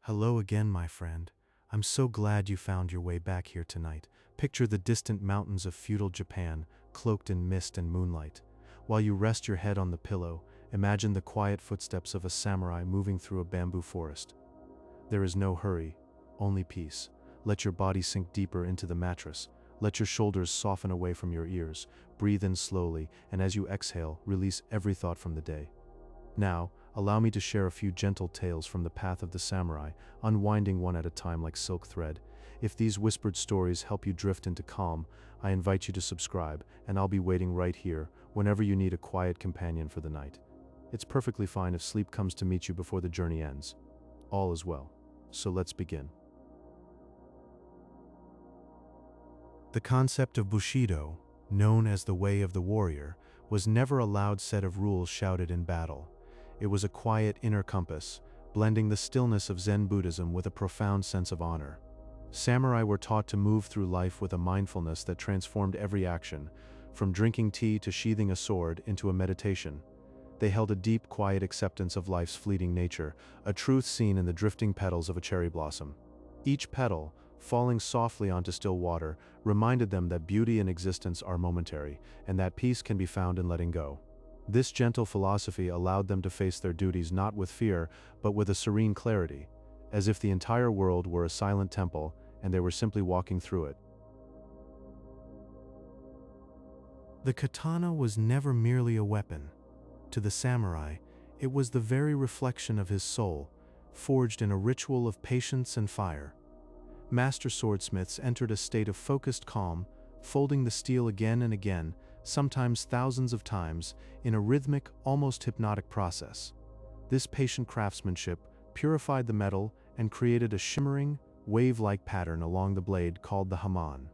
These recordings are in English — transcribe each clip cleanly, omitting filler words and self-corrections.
Hello again, my friend. I'm so glad you found your way back here tonight. Picture the distant mountains of feudal Japan, cloaked in mist and moonlight. While you rest your head on the pillow, imagine the quiet footsteps of a samurai moving through a bamboo forest. There is no hurry, only peace. Let your body sink deeper into the mattress. Let your shoulders soften away from your ears. Breathe in slowly, and as you exhale, release every thought from the day. Now, allow me to share a few gentle tales from the path of the samurai, unwinding one at a time like silk thread. If these whispered stories help you drift into calm, I invite you to subscribe, and I'll be waiting right here whenever you need a quiet companion for the night. It's perfectly fine if sleep comes to meet you before the journey ends. All is well. So let's begin. The concept of Bushido, known as the way of the warrior, was never a loud set of rules shouted in battle. It was a quiet inner compass, blending the stillness of Zen Buddhism with a profound sense of honor. Samurai were taught to move through life with a mindfulness that transformed every action, from drinking tea to sheathing a sword, into a meditation. They held a deep, quiet acceptance of life's fleeting nature, a truth seen in the drifting petals of a cherry blossom. Each petal, falling softly onto still water, reminded them that beauty and existence are momentary, and that peace can be found in letting go. This gentle philosophy allowed them to face their duties not with fear, but with a serene clarity, as if the entire world were a silent temple and they were simply walking through it. The katana was never merely a weapon. To the samurai, it was the very reflection of his soul, forged in a ritual of patience and fire. Master swordsmiths entered a state of focused calm, folding the steel again and again, sometimes thousands of times, in a rhythmic, almost hypnotic process. This patient craftsmanship purified the metal and created a shimmering, wave-like pattern along the blade called the haman.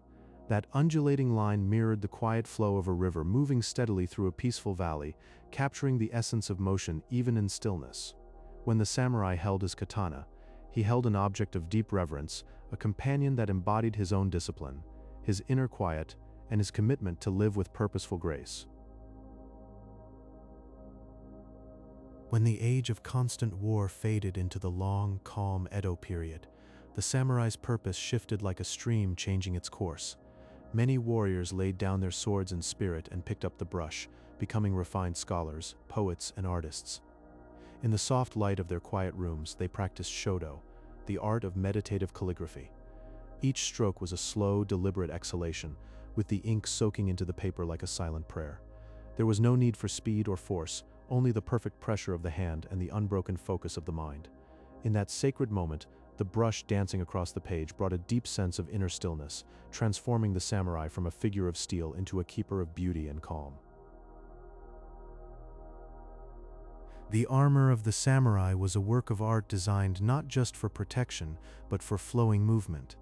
That undulating line mirrored the quiet flow of a river moving steadily through a peaceful valley, capturing the essence of motion even in stillness. When the samurai held his katana, he held an object of deep reverence, a companion that embodied his own discipline, his inner quiet, and his commitment to live with purposeful grace. When the age of constant war faded into the long, calm Edo period, the samurai's purpose shifted like a stream changing its course. Many warriors laid down their swords in spirit and picked up the brush, becoming refined scholars, poets, and artists. In the soft light of their quiet rooms, they practiced shodo, the art of meditative calligraphy. Each stroke was a slow, deliberate exhalation, with the ink soaking into the paper like a silent prayer. There was no need for speed or force, only the perfect pressure of the hand and the unbroken focus of the mind. In that sacred moment, the brush dancing across the page brought a deep sense of inner stillness, transforming the samurai from a figure of steel into a keeper of beauty and calm. The armor of the samurai was a work of art designed not just for protection, but for flowing movement.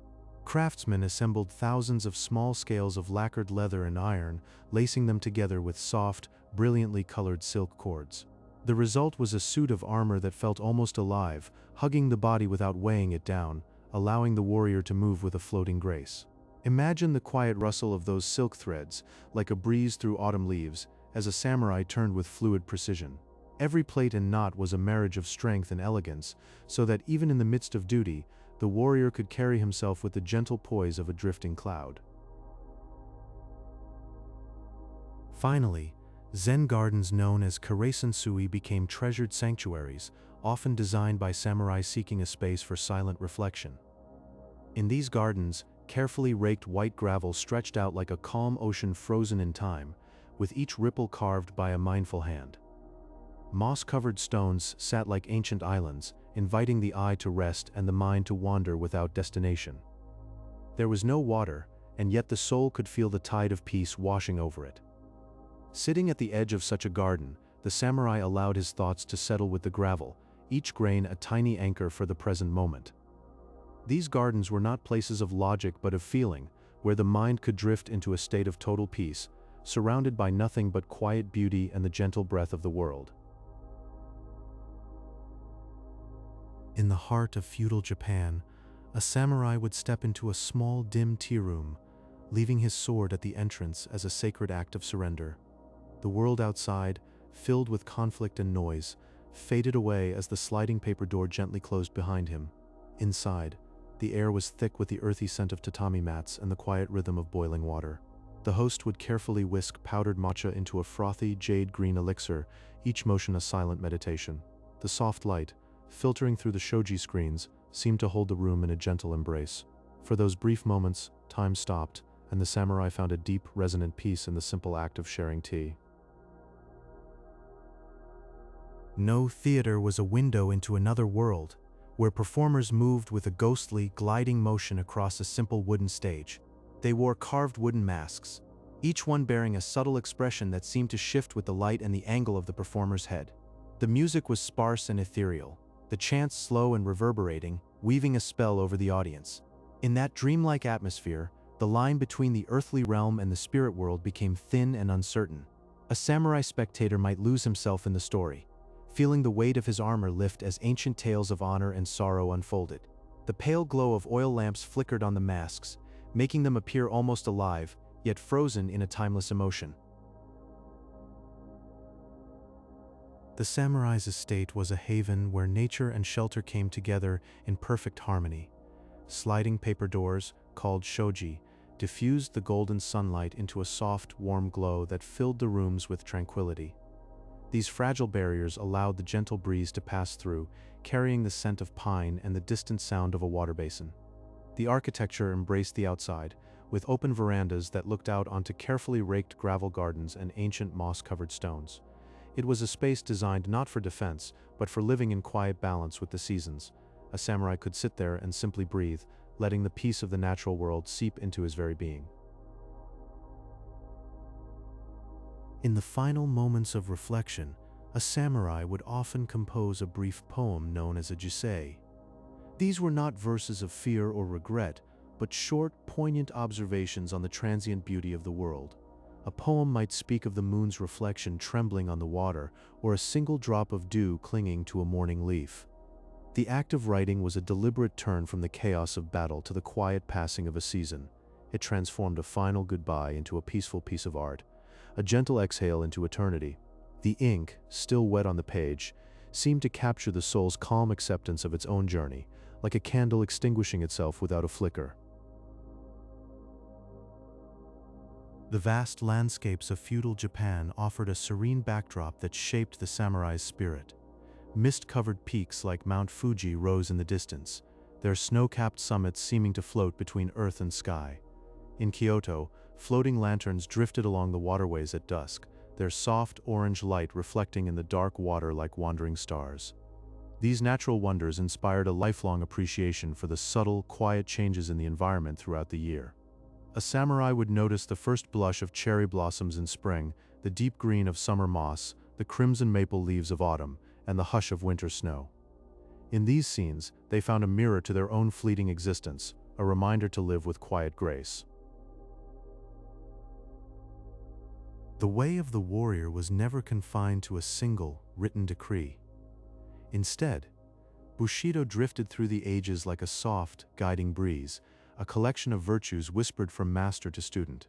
Craftsmen assembled thousands of small scales of lacquered leather and iron, lacing them together with soft, brilliantly colored silk cords. The result was a suit of armor that felt almost alive, hugging the body without weighing it down, allowing the warrior to move with a floating grace. Imagine the quiet rustle of those silk threads, like a breeze through autumn leaves, as a samurai turned with fluid precision. Every plait and knot was a marriage of strength and elegance, so that even in the midst of duty, the warrior could carry himself with the gentle poise of a drifting cloud. Finally, Zen gardens known as karasen-sui became treasured sanctuaries, often designed by samurai seeking a space for silent reflection. In these gardens, carefully raked white gravel stretched out like a calm ocean frozen in time, with each ripple carved by a mindful hand. Moss-covered stones sat like ancient islands, inviting the eye to rest and the mind to wander without destination. There was no water, and yet the soul could feel the tide of peace washing over it. Sitting at the edge of such a garden, the samurai allowed his thoughts to settle with the gravel, each grain a tiny anchor for the present moment. These gardens were not places of logic but of feeling, where the mind could drift into a state of total peace, surrounded by nothing but quiet beauty and the gentle breath of the world. In the heart of feudal Japan, a samurai would step into a small, dim tea room, leaving his sword at the entrance as a sacred act of surrender. The world outside, filled with conflict and noise, faded away as the sliding paper door gently closed behind him. Inside, the air was thick with the earthy scent of tatami mats and the quiet rhythm of boiling water. The host would carefully whisk powdered matcha into a frothy, jade-green elixir, each motion a silent meditation. The soft light, filtering through the shoji screens, seemed to hold the room in a gentle embrace. For those brief moments, time stopped, and the samurai found a deep, resonant peace in the simple act of sharing tea. No theater was a window into another world, where performers moved with a ghostly, gliding motion across a simple wooden stage. They wore carved wooden masks, each one bearing a subtle expression that seemed to shift with the light and the angle of the performer's head. The music was sparse and ethereal, the chants slow and reverberating, weaving a spell over the audience. In that dreamlike atmosphere, the line between the earthly realm and the spirit world became thin and uncertain. A samurai spectator might lose himself in the story, feeling the weight of his armor lift as ancient tales of honor and sorrow unfolded. The pale glow of oil lamps flickered on the masks, making them appear almost alive, yet frozen in a timeless emotion. The samurai's estate was a haven where nature and shelter came together in perfect harmony. Sliding paper doors, called shoji, diffused the golden sunlight into a soft, warm glow that filled the rooms with tranquility. These fragile barriers allowed the gentle breeze to pass through, carrying the scent of pine and the distant sound of a water basin. The architecture embraced the outside, with open verandas that looked out onto carefully raked gravel gardens and ancient moss-covered stones. It was a space designed not for defense, but for living in quiet balance with the seasons. A samurai could sit there and simply breathe, letting the peace of the natural world seep into his very being. In the final moments of reflection, a samurai would often compose a brief poem known as a jisei. These were not verses of fear or regret, but short, poignant observations on the transient beauty of the world. A poem might speak of the moon's reflection trembling on the water, or a single drop of dew clinging to a morning leaf. The act of writing was a deliberate turn from the chaos of battle to the quiet passing of a season. It transformed a final goodbye into a peaceful piece of art, a gentle exhale into eternity. The ink, still wet on the page, seemed to capture the soul's calm acceptance of its own journey, like a candle extinguishing itself without a flicker. The vast landscapes of feudal Japan offered a serene backdrop that shaped the samurai's spirit. Mist-covered peaks like Mount Fuji rose in the distance, their snow-capped summits seeming to float between earth and sky. In Kyoto, floating lanterns drifted along the waterways at dusk, their soft orange light reflecting in the dark water like wandering stars. These natural wonders inspired a lifelong appreciation for the subtle, quiet changes in the environment throughout the year. A samurai would notice the first blush of cherry blossoms in spring, the deep green of summer moss, the crimson maple leaves of autumn, and the hush of winter snow. In these scenes, they found a mirror to their own fleeting existence, a reminder to live with quiet grace. The way of the warrior was never confined to a single, written decree. Instead, Bushido drifted through the ages like a soft, guiding breeze, a collection of virtues whispered from master to student.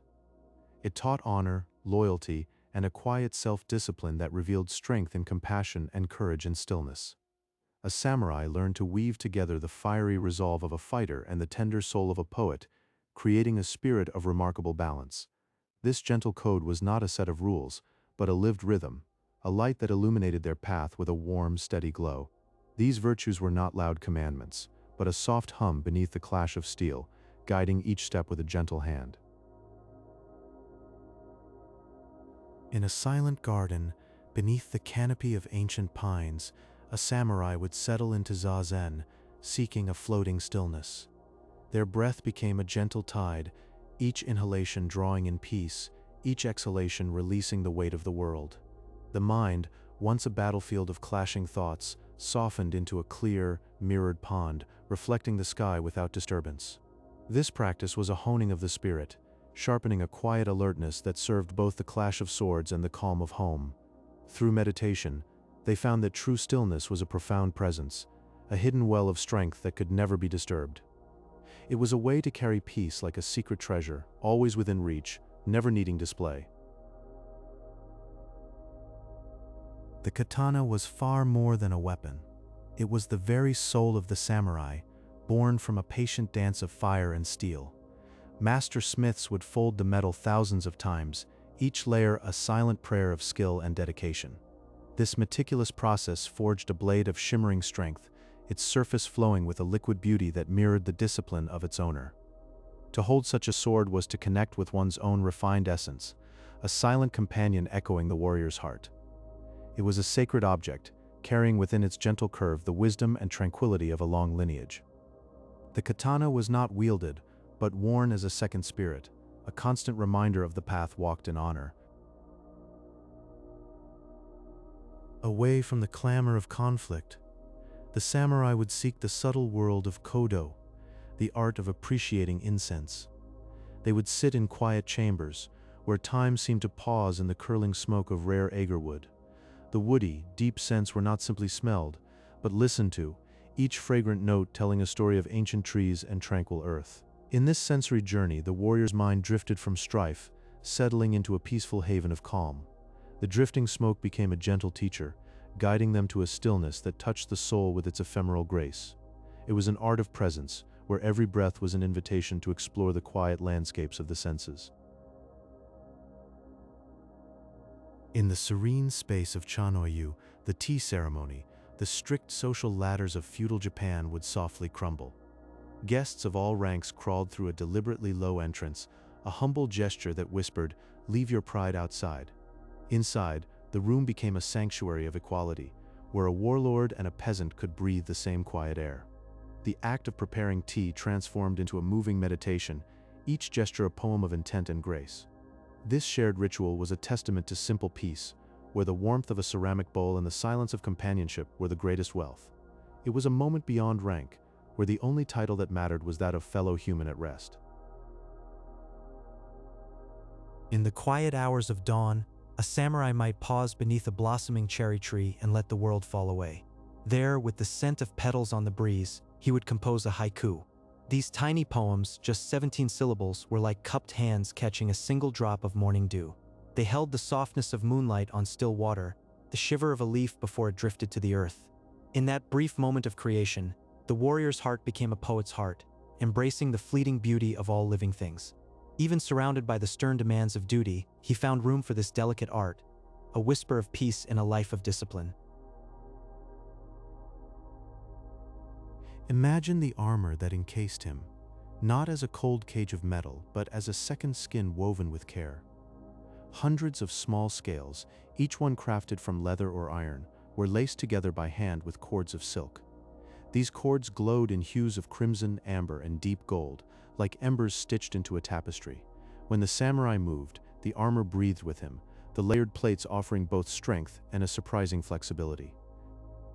It taught honor, loyalty, and a quiet self-discipline that revealed strength in compassion and courage in stillness. A samurai learned to weave together the fiery resolve of a fighter and the tender soul of a poet, creating a spirit of remarkable balance. This gentle code was not a set of rules, but a lived rhythm, a light that illuminated their path with a warm, steady glow. These virtues were not loud commandments, but a soft hum beneath the clash of steel, guiding each step with a gentle hand. In a silent garden, beneath the canopy of ancient pines, a samurai would settle into zazen, seeking a floating stillness. Their breath became a gentle tide, each inhalation drawing in peace, each exhalation releasing the weight of the world. The mind, once a battlefield of clashing thoughts, softened into a clear, mirrored pond, reflecting the sky without disturbance. This practice was a honing of the spirit, sharpening a quiet alertness that served both the clash of swords and the calm of home. Through meditation, they found that true stillness was a profound presence, a hidden well of strength that could never be disturbed. It was a way to carry peace like a secret treasure, always within reach, never needing display. The katana was far more than a weapon. It was the very soul of the samurai, born from a patient dance of fire and steel. Master smiths would fold the metal thousands of times, each layer a silent prayer of skill and dedication. This meticulous process forged a blade of shimmering strength, its surface flowing with a liquid beauty that mirrored the discipline of its owner. To hold such a sword was to connect with one's own refined essence, a silent companion echoing the warrior's heart. It was a sacred object, carrying within its gentle curve the wisdom and tranquility of a long lineage. The katana was not wielded, but worn as a second spirit, a constant reminder of the path walked in honor. Away from the clamor of conflict, the samurai would seek the subtle world of kodo, the art of appreciating incense. They would sit in quiet chambers, where time seemed to pause in the curling smoke of rare agarwood. The woody, deep scents were not simply smelled, but listened to, each fragrant note telling a story of ancient trees and tranquil earth. In this sensory journey, the warrior's mind drifted from strife, settling into a peaceful haven of calm. The drifting smoke became a gentle teacher, guiding them to a stillness that touched the soul with its ephemeral grace. It was an art of presence, where every breath was an invitation to explore the quiet landscapes of the senses. In the serene space of Chanoyu, the tea ceremony, the strict social ladders of feudal Japan would softly crumble. Guests of all ranks crawled through a deliberately low entrance, a humble gesture that whispered, "Leave your pride outside." Inside, the room became a sanctuary of equality, where a warlord and a peasant could breathe the same quiet air. The act of preparing tea transformed into a moving meditation, each gesture a poem of intent and grace. This shared ritual was a testament to simple peace, where the warmth of a ceramic bowl and the silence of companionship were the greatest wealth. It was a moment beyond rank, where the only title that mattered was that of fellow human at rest. In the quiet hours of dawn, a samurai might pause beneath a blossoming cherry tree and let the world fall away. There, with the scent of petals on the breeze, he would compose a haiku. These tiny poems, just 17 syllables, were like cupped hands catching a single drop of morning dew. They held the softness of moonlight on still water, the shiver of a leaf before it drifted to the earth. In that brief moment of creation, the warrior's heart became a poet's heart, embracing the fleeting beauty of all living things. Even surrounded by the stern demands of duty, he found room for this delicate art, a whisper of peace in a life of discipline. Imagine the armor that encased him, not as a cold cage of metal, but as a second skin woven with care. Hundreds of small scales, each one crafted from leather or iron, were laced together by hand with cords of silk. These cords glowed in hues of crimson, amber, and deep gold, like embers stitched into a tapestry. When the samurai moved, the armor breathed with him, the layered plates offering both strength and a surprising flexibility.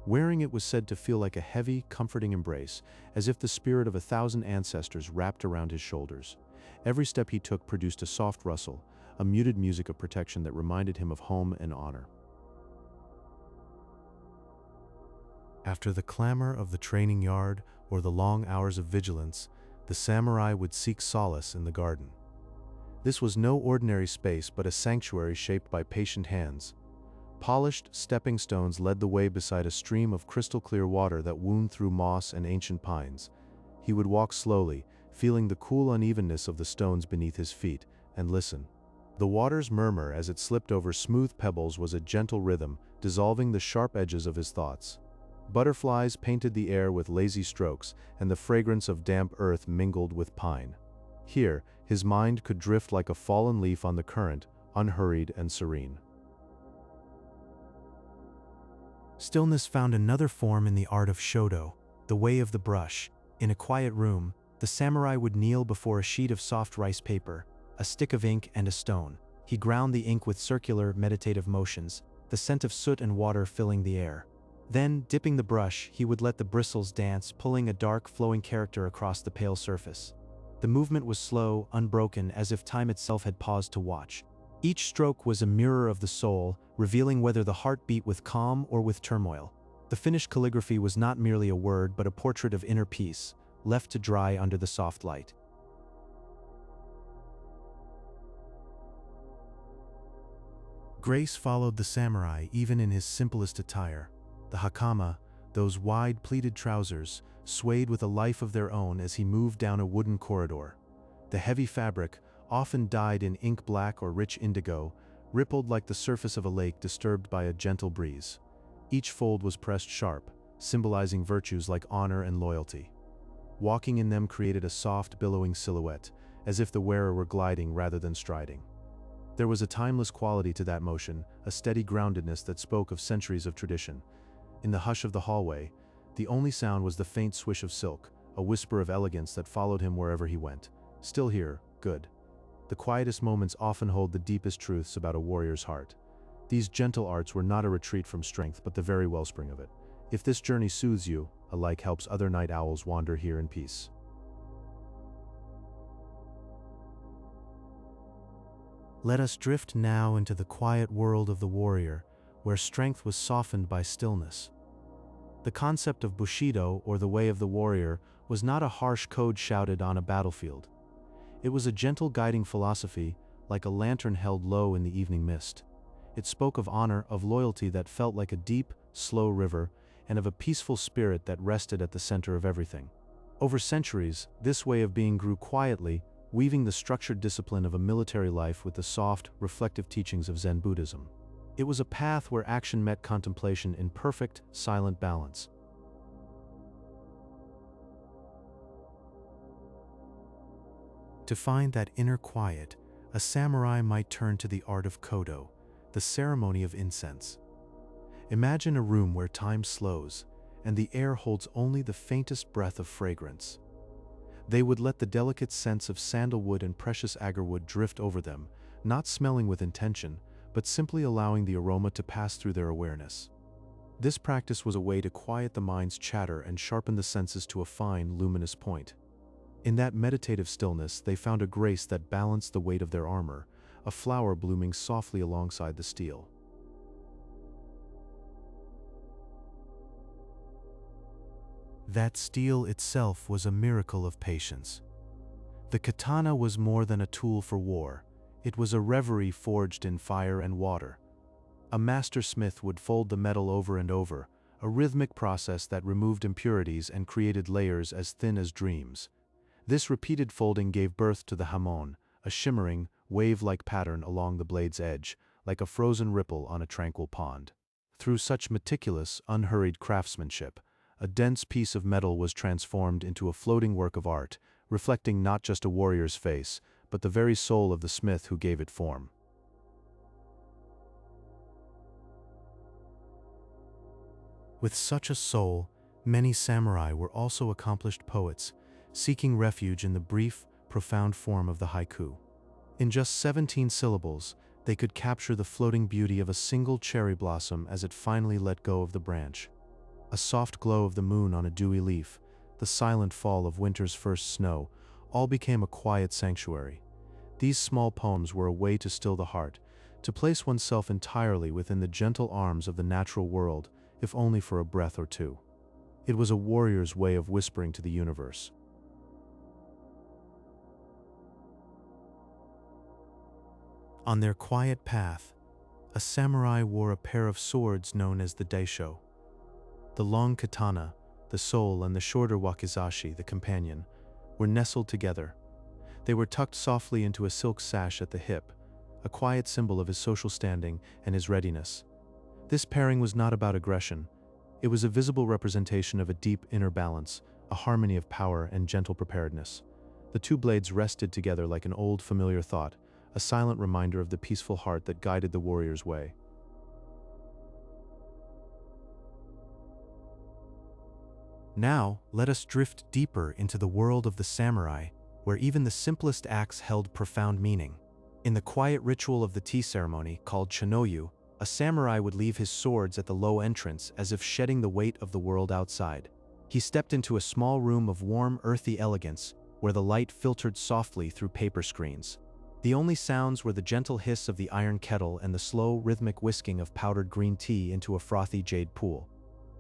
Wearing it was said to feel like a heavy, comforting embrace, as if the spirit of 1,000 ancestors wrapped around his shoulders. Every step he took produced a soft rustle, a muted music of protection that reminded him of home and honor. After the clamor of the training yard or the long hours of vigilance, the samurai would seek solace in the garden. This was no ordinary space but a sanctuary shaped by patient hands. Polished stepping stones led the way beside a stream of crystal-clear water that wound through moss and ancient pines. He would walk slowly, feeling the cool unevenness of the stones beneath his feet, and listen. The water's murmur as it slipped over smooth pebbles was a gentle rhythm, dissolving the sharp edges of his thoughts. Butterflies painted the air with lazy strokes, and the fragrance of damp earth mingled with pine. Here, his mind could drift like a fallen leaf on the current, unhurried and serene. Stillness found another form in the art of shodo, the way of the brush. In a quiet room, the samurai would kneel before a sheet of soft rice paper, a stick of ink, and a stone. He ground the ink with circular, meditative motions, the scent of soot and water filling the air. Then, dipping the brush, he would let the bristles dance, pulling a dark, flowing character across the pale surface. The movement was slow, unbroken, as if time itself had paused to watch. Each stroke was a mirror of the soul, revealing whether the heart beat with calm or with turmoil. The finished calligraphy was not merely a word, but a portrait of inner peace, left to dry under the soft light. Grace followed the samurai even in his simplest attire. The hakama, Those wide pleated trousers swayed with a life of their own as he moved down a wooden corridor. The heavy fabric, often dyed in ink black or rich indigo, rippled like the surface of a lake disturbed by a gentle breeze. Each fold was pressed sharp, symbolizing virtues like honor and loyalty. Walking in them created a soft, billowing silhouette, as if the wearer were gliding rather than striding. There was a timeless quality to that motion, a steady groundedness that spoke of centuries of tradition. In the hush of the hallway, the only sound was the faint swish of silk, a whisper of elegance that followed him wherever he went. Still here, good. The quietest moments often hold the deepest truths about a warrior's heart. These gentle arts were not a retreat from strength, but the very wellspring of it. If this journey soothes you, alike helps other night owls wander here in peace. Let us drift now into the quiet world of the warrior, where strength was softened by stillness. The concept of Bushido, or the way of the warrior, was not a harsh code shouted on a battlefield. It was a gentle guiding philosophy, like a lantern held low in the evening mist. It spoke of honor, of loyalty that felt like a deep, slow river, and of a peaceful spirit that rested at the center of everything. Over centuries, this way of being grew quietly, weaving the structured discipline of a military life with the soft, reflective teachings of Zen Buddhism. It was a path where action met contemplation in perfect, silent balance. To find that inner quiet, a samurai might turn to the art of kodo, the ceremony of incense. Imagine a room where time slows, and the air holds only the faintest breath of fragrance. They would let the delicate scents of sandalwood and precious agarwood drift over them, not smelling with intention, but simply allowing the aroma to pass through their awareness. This practice was a way to quiet the mind's chatter and sharpen the senses to a fine, luminous point. In that meditative stillness, they found a grace that balanced the weight of their armor, a flower blooming softly alongside the steel. That steel itself was a miracle of patience. The katana was more than a tool for war. It was a reverie forged in fire and water. A master smith would fold the metal over and over, a rhythmic process that removed impurities and created layers as thin as dreams. This repeated folding gave birth to the hamon, a shimmering, wave-like pattern along the blade's edge, like a frozen ripple on a tranquil pond. Through such meticulous, unhurried craftsmanship, a dense piece of metal was transformed into a floating work of art, reflecting not just a warrior's face, but the very soul of the smith who gave it form. With such a soul, many samurai were also accomplished poets, seeking refuge in the brief, profound form of the haiku. In just 17 syllables, they could capture the floating beauty of a single cherry blossom as it finally let go of the branch. A soft glow of the moon on a dewy leaf, the silent fall of winter's first snow, all became a quiet sanctuary. These small poems were a way to still the heart, to place oneself entirely within the gentle arms of the natural world, if only for a breath or two. It was a warrior's way of whispering to the universe. On their quiet path, a samurai wore a pair of swords known as the daisho. The long katana, the soul, and the shorter wakizashi, the companion, were nestled together. They were tucked softly into a silk sash at the hip, a quiet symbol of his social standing and his readiness. This pairing was not about aggression. It was a visible representation of a deep inner balance, a harmony of power and gentle preparedness. The two blades rested together like an old familiar thought, a silent reminder of the peaceful heart that guided the warrior's way. Now, let us drift deeper into the world of the samurai, where even the simplest acts held profound meaning. In the quiet ritual of the tea ceremony, called chanoyu, a samurai would leave his swords at the low entrance as if shedding the weight of the world outside. He stepped into a small room of warm, earthy elegance, where the light filtered softly through paper screens. The only sounds were the gentle hiss of the iron kettle and the slow, rhythmic whisking of powdered green tea into a frothy jade pool.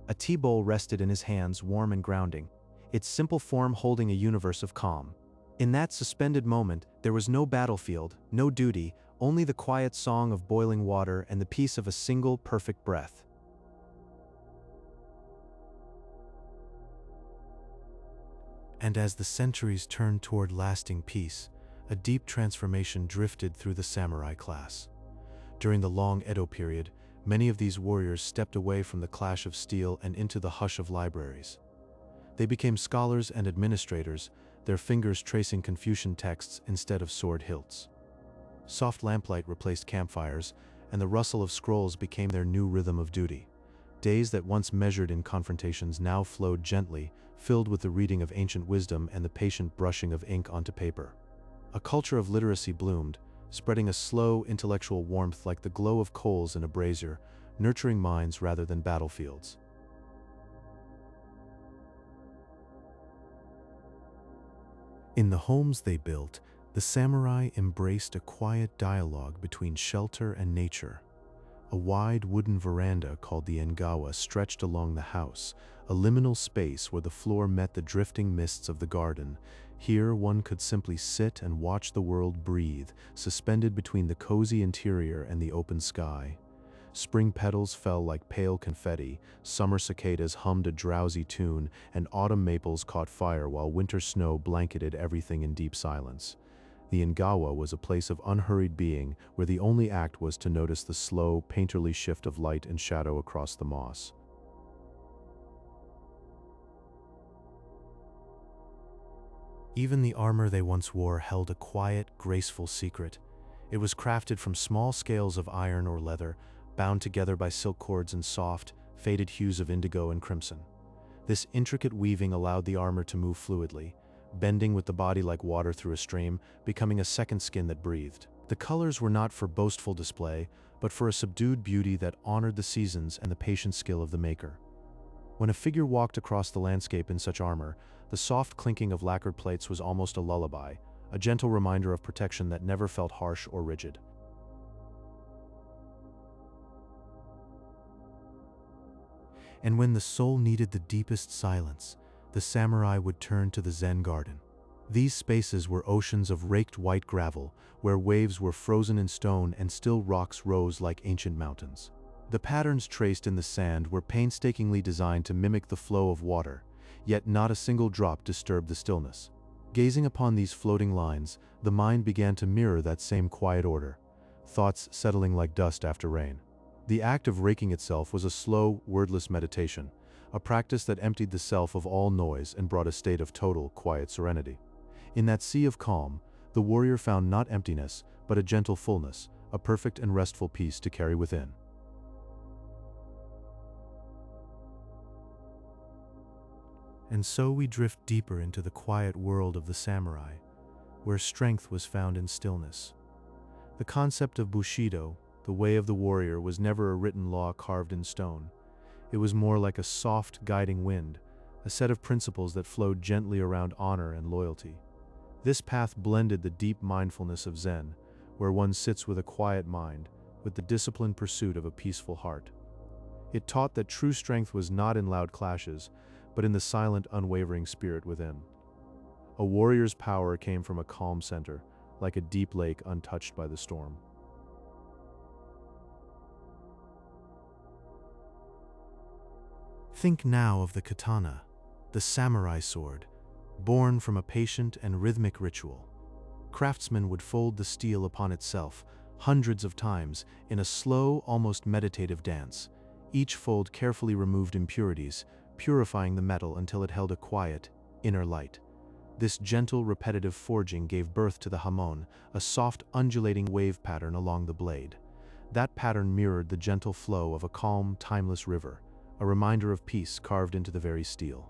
A tea bowl rested in his hands, warm and grounding, its simple form holding a universe of calm. In that suspended moment, there was no battlefield, no duty, only the quiet song of boiling water and the peace of a single, perfect breath. And as the centuries turned toward lasting peace, a deep transformation drifted through the samurai class. During the long Edo period, many of these warriors stepped away from the clash of steel and into the hush of libraries. They became scholars and administrators, their fingers tracing Confucian texts instead of sword hilts. Soft lamplight replaced campfires, and the rustle of scrolls became their new rhythm of duty. Days that once measured in confrontations now flowed gently, filled with the reading of ancient wisdom and the patient brushing of ink onto paper. A culture of literacy bloomed, spreading a slow, intellectual warmth like the glow of coals in a brazier, nurturing minds rather than battlefields. In the homes they built, the samurai embraced a quiet dialogue between shelter and nature. A wide wooden veranda called the engawa stretched along the house, a liminal space where the floor met the drifting mists of the garden. Here one could simply sit and watch the world breathe, suspended between the cozy interior and the open sky. Spring petals fell like pale confetti, summer cicadas hummed a drowsy tune, and autumn maples caught fire while winter snow blanketed everything in deep silence. The engawa was a place of unhurried being where the only act was to notice the slow, painterly shift of light and shadow across the moss. Even the armor they once wore held a quiet, graceful secret. It was crafted from small scales of iron or leather, bound together by silk cords in soft, faded hues of indigo and crimson. This intricate weaving allowed the armor to move fluidly, bending with the body like water through a stream, becoming a second skin that breathed. The colors were not for boastful display, but for a subdued beauty that honored the seasons and the patient skill of the maker. When a figure walked across the landscape in such armor, the soft clinking of lacquered plates was almost a lullaby, a gentle reminder of protection that never felt harsh or rigid. And when the soul needed the deepest silence, the samurai would turn to the Zen garden. These spaces were oceans of raked white gravel, where waves were frozen in stone and still rocks rose like ancient mountains. The patterns traced in the sand were painstakingly designed to mimic the flow of water, yet not a single drop disturbed the stillness. Gazing upon these floating lines, the mind began to mirror that same quiet order, thoughts settling like dust after rain. The act of raking itself was a slow, wordless meditation, a practice that emptied the self of all noise and brought a state of total, quiet serenity. In that sea of calm, the warrior found not emptiness, but a gentle fullness, a perfect and restful peace to carry within. And so we drift deeper into the quiet world of the samurai, where strength was found in stillness. The concept of Bushido, the way of the warrior, was never a written law carved in stone. It was more like a soft, guiding wind, a set of principles that flowed gently around honor and loyalty. This path blended the deep mindfulness of Zen, where one sits with a quiet mind, with the disciplined pursuit of a peaceful heart. It taught that true strength was not in loud clashes, but in the silent, unwavering spirit within. A warrior's power came from a calm center, like a deep lake untouched by the storm. Think now of the katana, the samurai sword, born from a patient and rhythmic ritual. Craftsmen would fold the steel upon itself hundreds of times in a slow, almost meditative dance. Each fold carefully removed impurities, purifying the metal until it held a quiet, inner light. This gentle, repetitive forging gave birth to the hamon, a soft, undulating wave pattern along the blade. That pattern mirrored the gentle flow of a calm, timeless river, a reminder of peace carved into the very steel.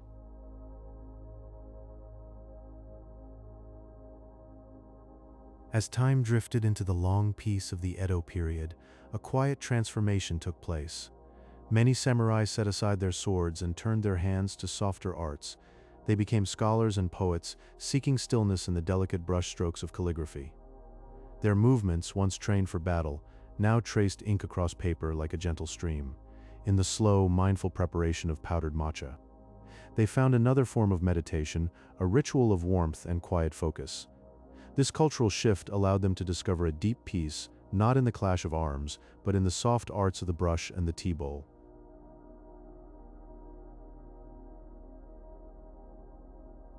As time drifted into the long peace of the Edo period, a quiet transformation took place. Many samurai set aside their swords and turned their hands to softer arts. They became scholars and poets, seeking stillness in the delicate brushstrokes of calligraphy. Their movements, once trained for battle, now traced ink across paper like a gentle stream, in the slow, mindful preparation of powdered matcha. They found another form of meditation, a ritual of warmth and quiet focus. This cultural shift allowed them to discover a deep peace, not in the clash of arms, but in the soft arts of the brush and the tea bowl.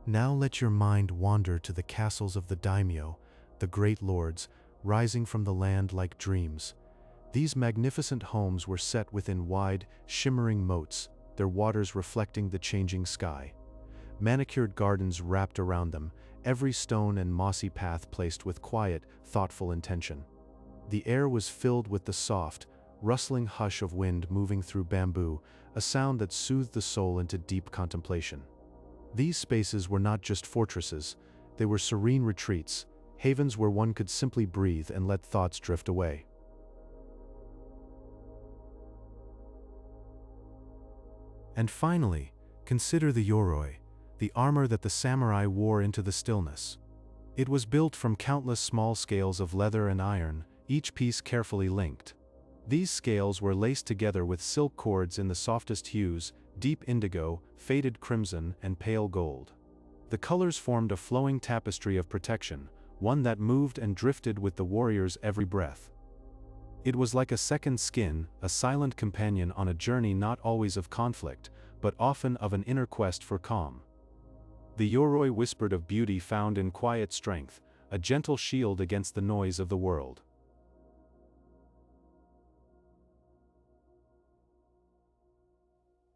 Now let your mind wander to the castles of the daimyo, the great lords, rising from the land like dreams. These magnificent homes were set within wide, shimmering moats, their waters reflecting the changing sky. Manicured gardens wrapped around them, every stone and mossy path placed with quiet, thoughtful intention. The air was filled with the soft, rustling hush of wind moving through bamboo, a sound that soothed the soul into deep contemplation. These spaces were not just fortresses, they were serene retreats, havens where one could simply breathe and let thoughts drift away. And finally, consider the yoroi, the armor that the samurai wore into the stillness. It was built from countless small scales of leather and iron, each piece carefully linked. These scales were laced together with silk cords in the softest hues, deep indigo, faded crimson, and pale gold. The colors formed a flowing tapestry of protection, one that moved and drifted with the warrior's every breath. It was like a second skin, a silent companion on a journey not always of conflict, but often of an inner quest for calm. The yoroi whispered of beauty found in quiet strength, a gentle shield against the noise of the world.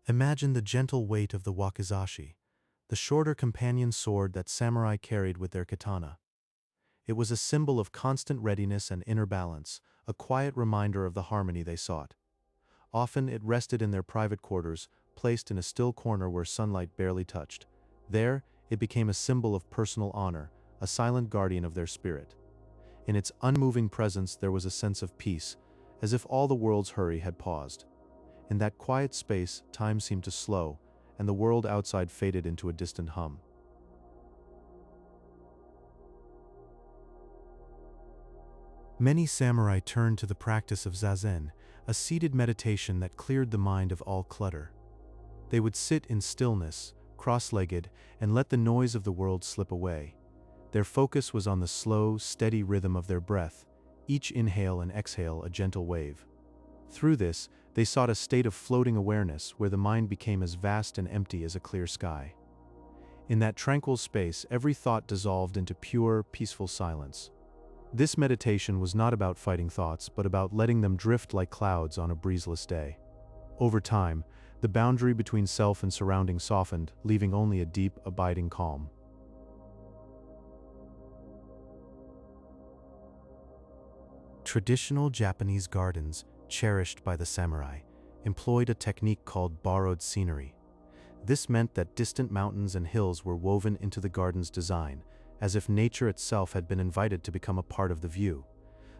Imagine the gentle weight of the wakizashi, the shorter companion sword that samurai carried with their katana. It was a symbol of constant readiness and inner balance, a quiet reminder of the harmony they sought. Often it rested in their private quarters, placed in a still corner where sunlight barely touched. There, it became a symbol of personal honor, a silent guardian of their spirit. In its unmoving presence there was a sense of peace, as if all the world's hurry had paused. In that quiet space, time seemed to slow, and the world outside faded into a distant hum. Many samurai turned to the practice of zazen, a seated meditation that cleared the mind of all clutter. They would sit in stillness, cross-legged, and let the noise of the world slip away. Their focus was on the slow, steady rhythm of their breath, each inhale and exhale a gentle wave. Through this, they sought a state of floating awareness where the mind became as vast and empty as a clear sky. In that tranquil space, every thought dissolved into pure, peaceful silence. This meditation was not about fighting thoughts, but about letting them drift like clouds on a breezeless day. Over time, the boundary between self and surroundings softened, leaving only a deep, abiding calm. Traditional Japanese gardens, cherished by the samurai, employed a technique called borrowed scenery. This meant that distant mountains and hills were woven into the garden's design, as if nature itself had been invited to become a part of the view.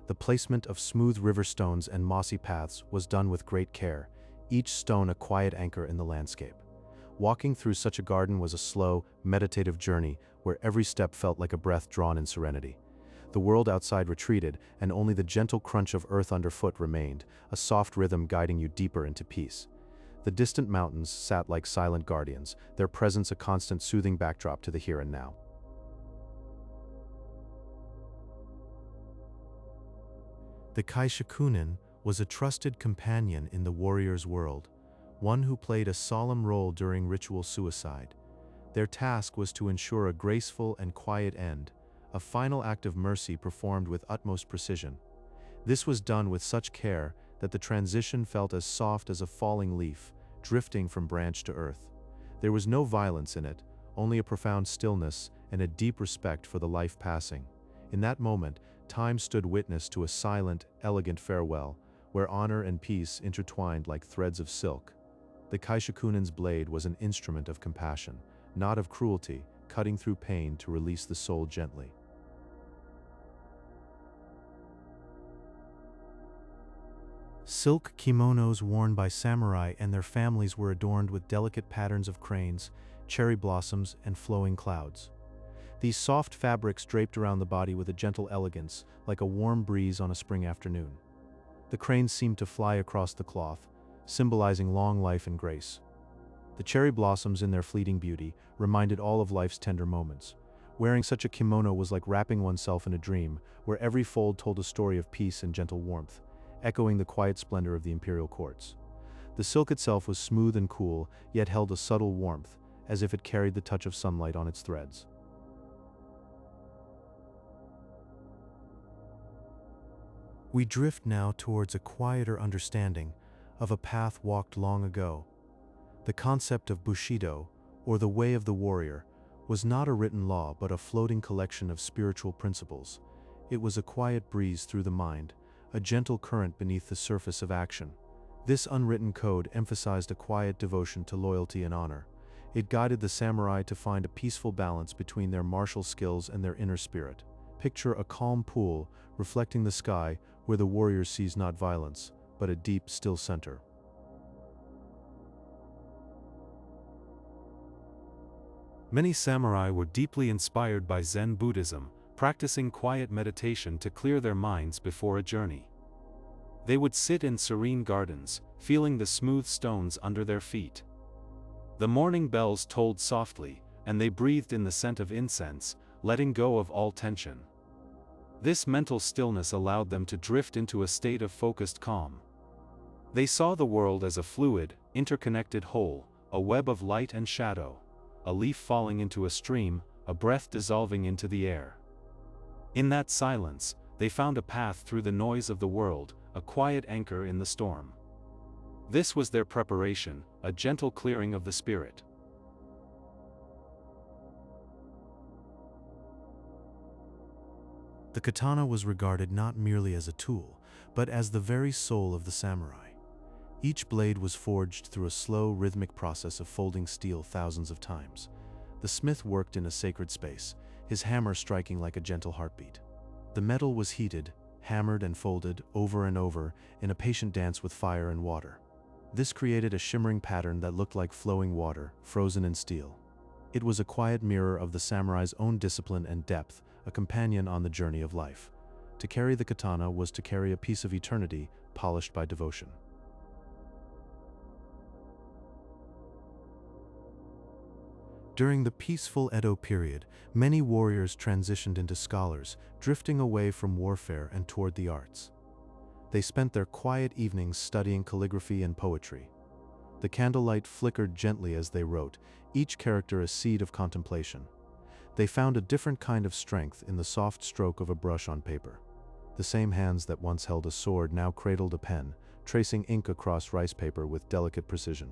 The placement of smooth river stones and mossy paths was done with great care, each stone a quiet anchor in the landscape. Walking through such a garden was a slow, meditative journey where every step felt like a breath drawn in serenity. The world outside retreated, and only the gentle crunch of earth underfoot remained, a soft rhythm guiding you deeper into peace. The distant mountains sat like silent guardians, their presence a constant soothing backdrop to the here and now. The kaishakunin was a trusted companion in the warrior's world, one who played a solemn role during ritual suicide. Their task was to ensure a graceful and quiet end, a final act of mercy performed with utmost precision. This was done with such care that the transition felt as soft as a falling leaf, drifting from branch to earth. There was no violence in it, only a profound stillness and a deep respect for the life passing. In that moment, time stood witness to a silent, elegant farewell, where honor and peace intertwined like threads of silk. The kaishakunin's blade was an instrument of compassion, not of cruelty, cutting through pain to release the soul gently. Silk kimonos worn by samurai and their families were adorned with delicate patterns of cranes, cherry blossoms, and flowing clouds. These soft fabrics draped around the body with a gentle elegance, like a warm breeze on a spring afternoon. The cranes seemed to fly across the cloth, symbolizing long life and grace. The cherry blossoms in their fleeting beauty reminded all of life's tender moments. Wearing such a kimono was like wrapping oneself in a dream, where every fold told a story of peace and gentle warmth, echoing the quiet splendor of the imperial courts. The silk itself was smooth and cool, yet held a subtle warmth, as if it carried the touch of sunlight on its threads. We drift now towards a quieter understanding of a path walked long ago. The concept of Bushido, or the way of the warrior, was not a written law but a floating collection of spiritual principles. It was a quiet breeze through the mind, a gentle current beneath the surface of action. This unwritten code emphasized a quiet devotion to loyalty and honor. It guided the samurai to find a peaceful balance between their martial skills and their inner spirit. Picture a calm pool reflecting the sky where the warrior sees not violence, but a deep, still center. Many samurai were deeply inspired by Zen Buddhism, practicing quiet meditation to clear their minds before a journey. They would sit in serene gardens, feeling the smooth stones under their feet. The morning bells tolled softly, and they breathed in the scent of incense, letting go of all tension. This mental stillness allowed them to drift into a state of focused calm. They saw the world as a fluid, interconnected whole, a web of light and shadow, a leaf falling into a stream, a breath dissolving into the air. In that silence, they found a path through the noise of the world, a quiet anchor in the storm. This was their preparation, a gentle clearing of the spirit. The katana was regarded not merely as a tool, but as the very soul of the samurai. Each blade was forged through a slow, rhythmic process of folding steel thousands of times. The smith worked in a sacred space, his hammer striking like a gentle heartbeat. The metal was heated, hammered and folded over and over in a patient dance with fire and water. This created a shimmering pattern that looked like flowing water, frozen in steel. It was a quiet mirror of the samurai's own discipline and depth, a companion on the journey of life. To carry the katana was to carry a piece of eternity, polished by devotion. During the peaceful Edo period, many warriors transitioned into scholars, drifting away from warfare and toward the arts. They spent their quiet evenings studying calligraphy and poetry. The candlelight flickered gently as they wrote, each character a seed of contemplation. They found a different kind of strength in the soft stroke of a brush on paper. The same hands that once held a sword now cradled a pen, tracing ink across rice paper with delicate precision.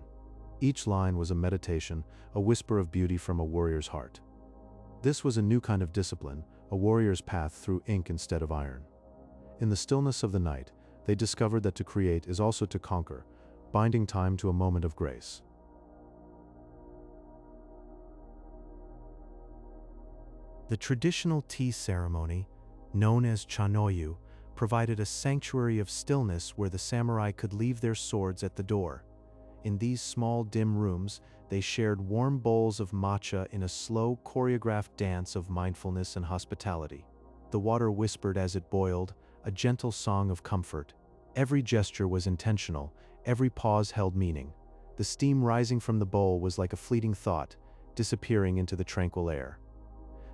Each line was a meditation, a whisper of beauty from a warrior's heart. This was a new kind of discipline, a warrior's path through ink instead of iron. In the stillness of the night, they discovered that to create is also to conquer, binding time to a moment of grace. The traditional tea ceremony, known as chanoyu, provided a sanctuary of stillness where the samurai could leave their swords at the door. In these small, dim rooms, they shared warm bowls of matcha in a slow, choreographed dance of mindfulness and hospitality. The water whispered as it boiled, a gentle song of comfort. Every gesture was intentional, every pause held meaning. The steam rising from the bowl was like a fleeting thought, disappearing into the tranquil air.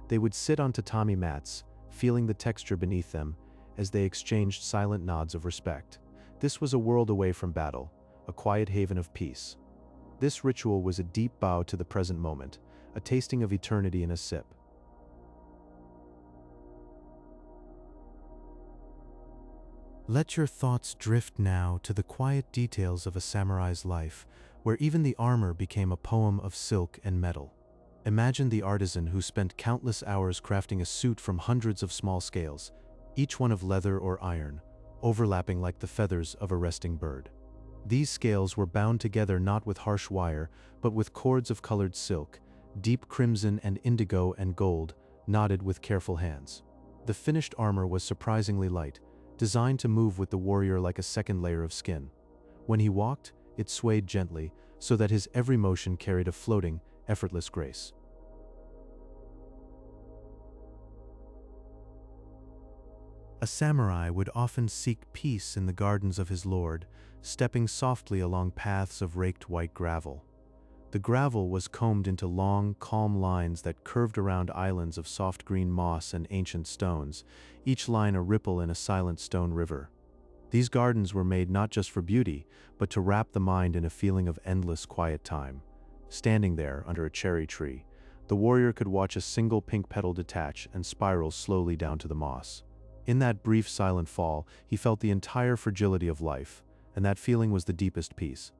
They would sit on tatami mats, feeling the texture beneath them, as they exchanged silent nods of respect. This was a world away from battle, a quiet haven of peace. This ritual was a deep bow to the present moment, a tasting of eternity in a sip. Let your thoughts drift now to the quiet details of a samurai's life, where even the armor became a poem of silk and metal. Imagine the artisan who spent countless hours crafting a suit from hundreds of small scales, each one of leather or iron, overlapping like the feathers of a resting bird. These scales were bound together not with harsh wire, but with cords of colored silk, deep crimson and indigo and gold, knotted with careful hands. The finished armor was surprisingly light, designed to move with the warrior like a second layer of skin. When he walked, it swayed gently, so that his every motion carried a floating, effortless grace. A samurai would often seek peace in the gardens of his lord, stepping softly along paths of raked white gravel. The gravel was combed into long, calm lines that curved around islands of soft green moss and ancient stones, each line a ripple in a silent stone river. These gardens were made not just for beauty, but to wrap the mind in a feeling of endless quiet time. Standing there under a cherry tree, the warrior could watch a single pink petal detach and spiral slowly down to the moss. In that brief silent fall, he felt the entire fragility of life, and that feeling was the deepest peace.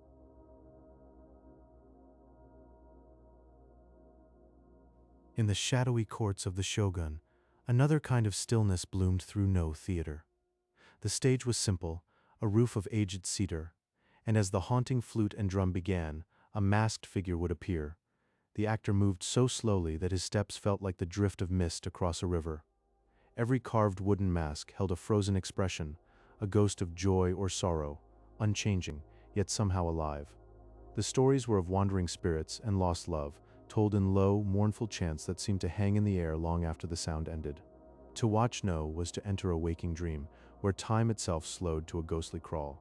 In the shadowy courts of the shogun, another kind of stillness bloomed through no theater. The stage was simple, a roof of aged cedar, and as the haunting flute and drum began, a masked figure would appear. The actor moved so slowly that his steps felt like the drift of mist across a river. Every carved wooden mask held a frozen expression, a ghost of joy or sorrow, unchanging, yet somehow alive. The stories were of wandering spirits and lost love, told in low, mournful chants that seemed to hang in the air long after the sound ended. To watch No was to enter a waking dream, where time itself slowed to a ghostly crawl.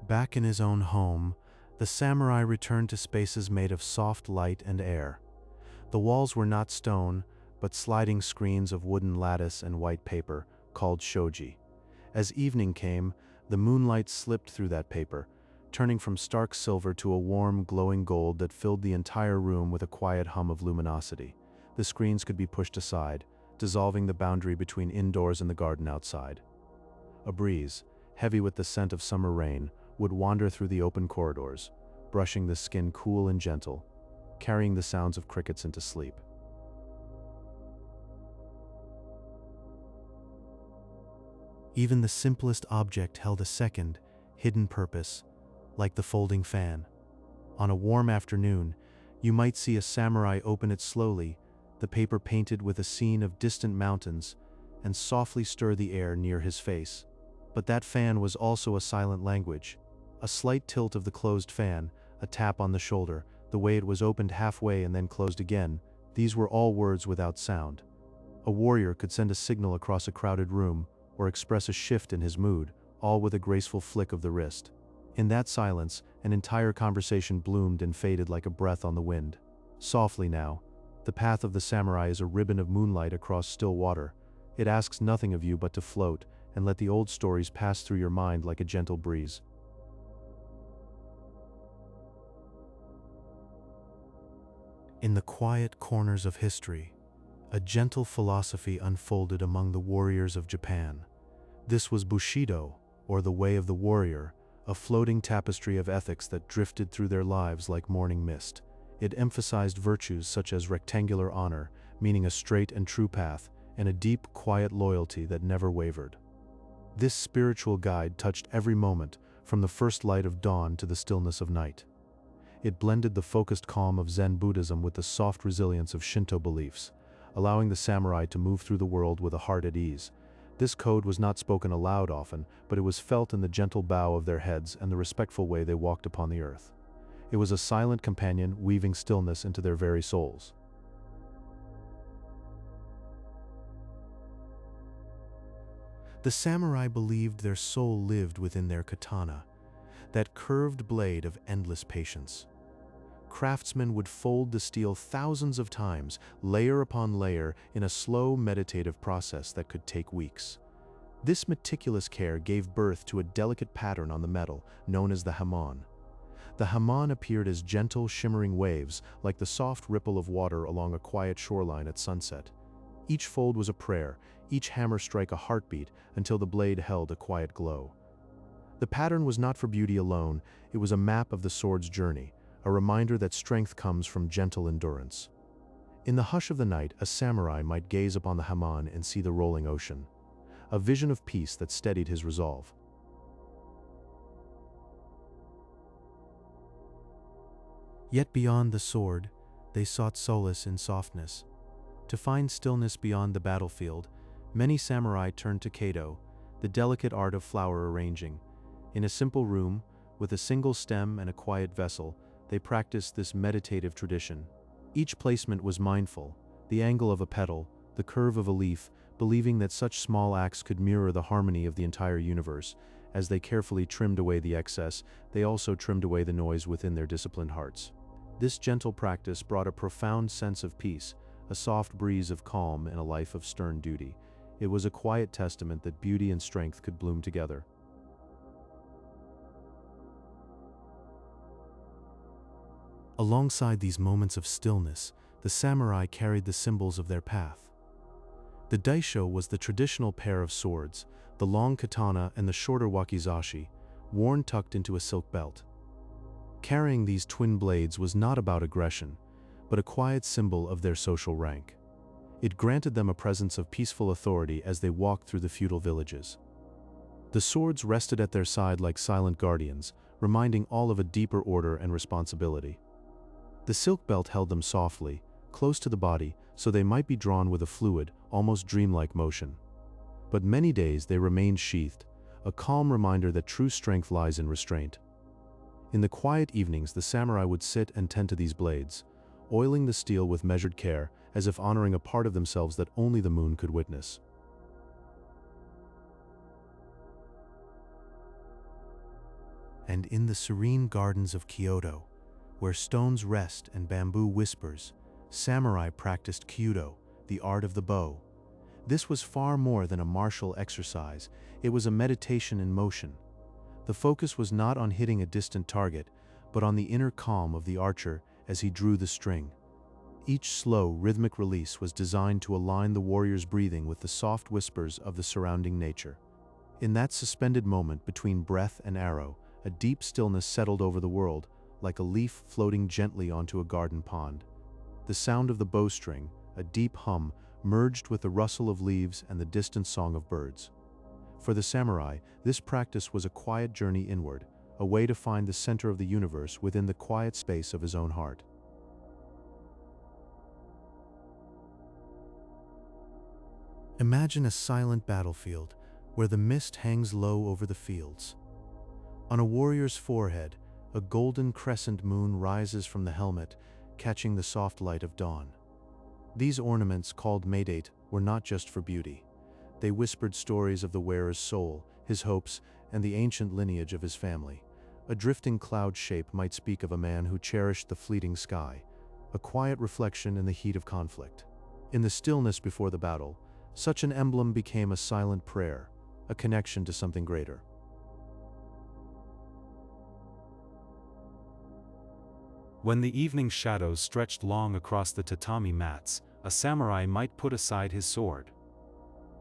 Back in his own home, the samurai returned to spaces made of soft light and air. The walls were not stone, but sliding screens of wooden lattice and white paper, called shoji. As evening came, the moonlight slipped through that paper, turning from stark silver to a warm, glowing gold that filled the entire room with a quiet hum of luminosity. The screens could be pushed aside, dissolving the boundary between indoors and the garden outside. A breeze, heavy with the scent of summer rain, would wander through the open corridors, brushing the skin cool and gentle, carrying the sounds of crickets into sleep. Even the simplest object held a second, hidden purpose, like the folding fan. On a warm afternoon, you might see a samurai open it slowly, the paper painted with a scene of distant mountains, and softly stir the air near his face. But that fan was also a silent language. A slight tilt of the closed fan, a tap on the shoulder, the way it was opened halfway and then closed again, these were all words without sound. A warrior could send a signal across a crowded room, or express a shift in his mood, all with a graceful flick of the wrist. In that silence, an entire conversation bloomed and faded like a breath on the wind. Softly now, the path of the samurai is a ribbon of moonlight across still water. It asks nothing of you but to float, and let the old stories pass through your mind like a gentle breeze. In the quiet corners of history, a gentle philosophy unfolded among the warriors of Japan. This was Bushido, or the way of the warrior, a floating tapestry of ethics that drifted through their lives like morning mist. It emphasized virtues such as rectangular honor, meaning a straight and true path, and a deep, quiet loyalty that never wavered. This spiritual guide touched every moment, from the first light of dawn to the stillness of night. It blended the focused calm of Zen Buddhism with the soft resilience of Shinto beliefs, allowing the samurai to move through the world with a heart at ease. This code was not spoken aloud often, but it was felt in the gentle bow of their heads and the respectful way they walked upon the earth. It was a silent companion weaving stillness into their very souls. The samurai believed their soul lived within their katana, that curved blade of endless patience. Craftsmen would fold the steel thousands of times, layer upon layer, in a slow, meditative process that could take weeks. This meticulous care gave birth to a delicate pattern on the metal, known as the hamon. The hamon appeared as gentle, shimmering waves, like the soft ripple of water along a quiet shoreline at sunset. Each fold was a prayer, each hammer strike a heartbeat, until the blade held a quiet glow. The pattern was not for beauty alone, it was a map of the sword's journey, a reminder that strength comes from gentle endurance. In the hush of the night, a samurai might gaze upon the hamon and see the rolling ocean, a vision of peace that steadied his resolve. Yet beyond the sword, they sought solace in softness. To find stillness beyond the battlefield, many samurai turned to kado, the delicate art of flower arranging. In a simple room, with a single stem and a quiet vessel, they practiced this meditative tradition. Each placement was mindful, the angle of a petal, the curve of a leaf, believing that such small acts could mirror the harmony of the entire universe. As they carefully trimmed away the excess, they also trimmed away the noise within their disciplined hearts. This gentle practice brought a profound sense of peace, a soft breeze of calm in a life of stern duty. It was a quiet testament that beauty and strength could bloom together. Alongside these moments of stillness, the samurai carried the symbols of their path. The daisho was the traditional pair of swords, the long katana and the shorter wakizashi, worn tucked into a silk belt. Carrying these twin blades was not about aggression, but a quiet symbol of their social rank. It granted them a presence of peaceful authority as they walked through the feudal villages. The swords rested at their side like silent guardians, reminding all of a deeper order and responsibility. The silk belt held them softly, close to the body, so they might be drawn with a fluid, almost dreamlike motion. But many days they remained sheathed, a calm reminder that true strength lies in restraint. In the quiet evenings, the samurai would sit and tend to these blades, oiling the steel with measured care, as if honoring a part of themselves that only the moon could witness. And in the serene gardens of Kyoto, where stones rest and bamboo whispers, samurai practiced kyudo, the art of the bow. This was far more than a martial exercise, it was a meditation in motion. The focus was not on hitting a distant target, but on the inner calm of the archer as he drew the string. Each slow, rhythmic release was designed to align the warrior's breathing with the soft whispers of the surrounding nature. In that suspended moment between breath and arrow, a deep stillness settled over the world, like a leaf floating gently onto a garden pond. The sound of the bowstring, a deep hum, merged with the rustle of leaves and the distant song of birds. For the samurai, this practice was a quiet journey inward, a way to find the center of the universe within the quiet space of his own heart. Imagine a silent battlefield, where the mist hangs low over the fields. On a warrior's forehead, a golden crescent moon rises from the helmet, catching the soft light of dawn. These ornaments, called meditative, were not just for beauty. They whispered stories of the wearer's soul, his hopes, and the ancient lineage of his family. A drifting cloud shape might speak of a man who cherished the fleeting sky, a quiet reflection in the heat of conflict. In the stillness before the battle, such an emblem became a silent prayer, a connection to something greater. When the evening shadows stretched long across the tatami mats, a samurai might put aside his sword.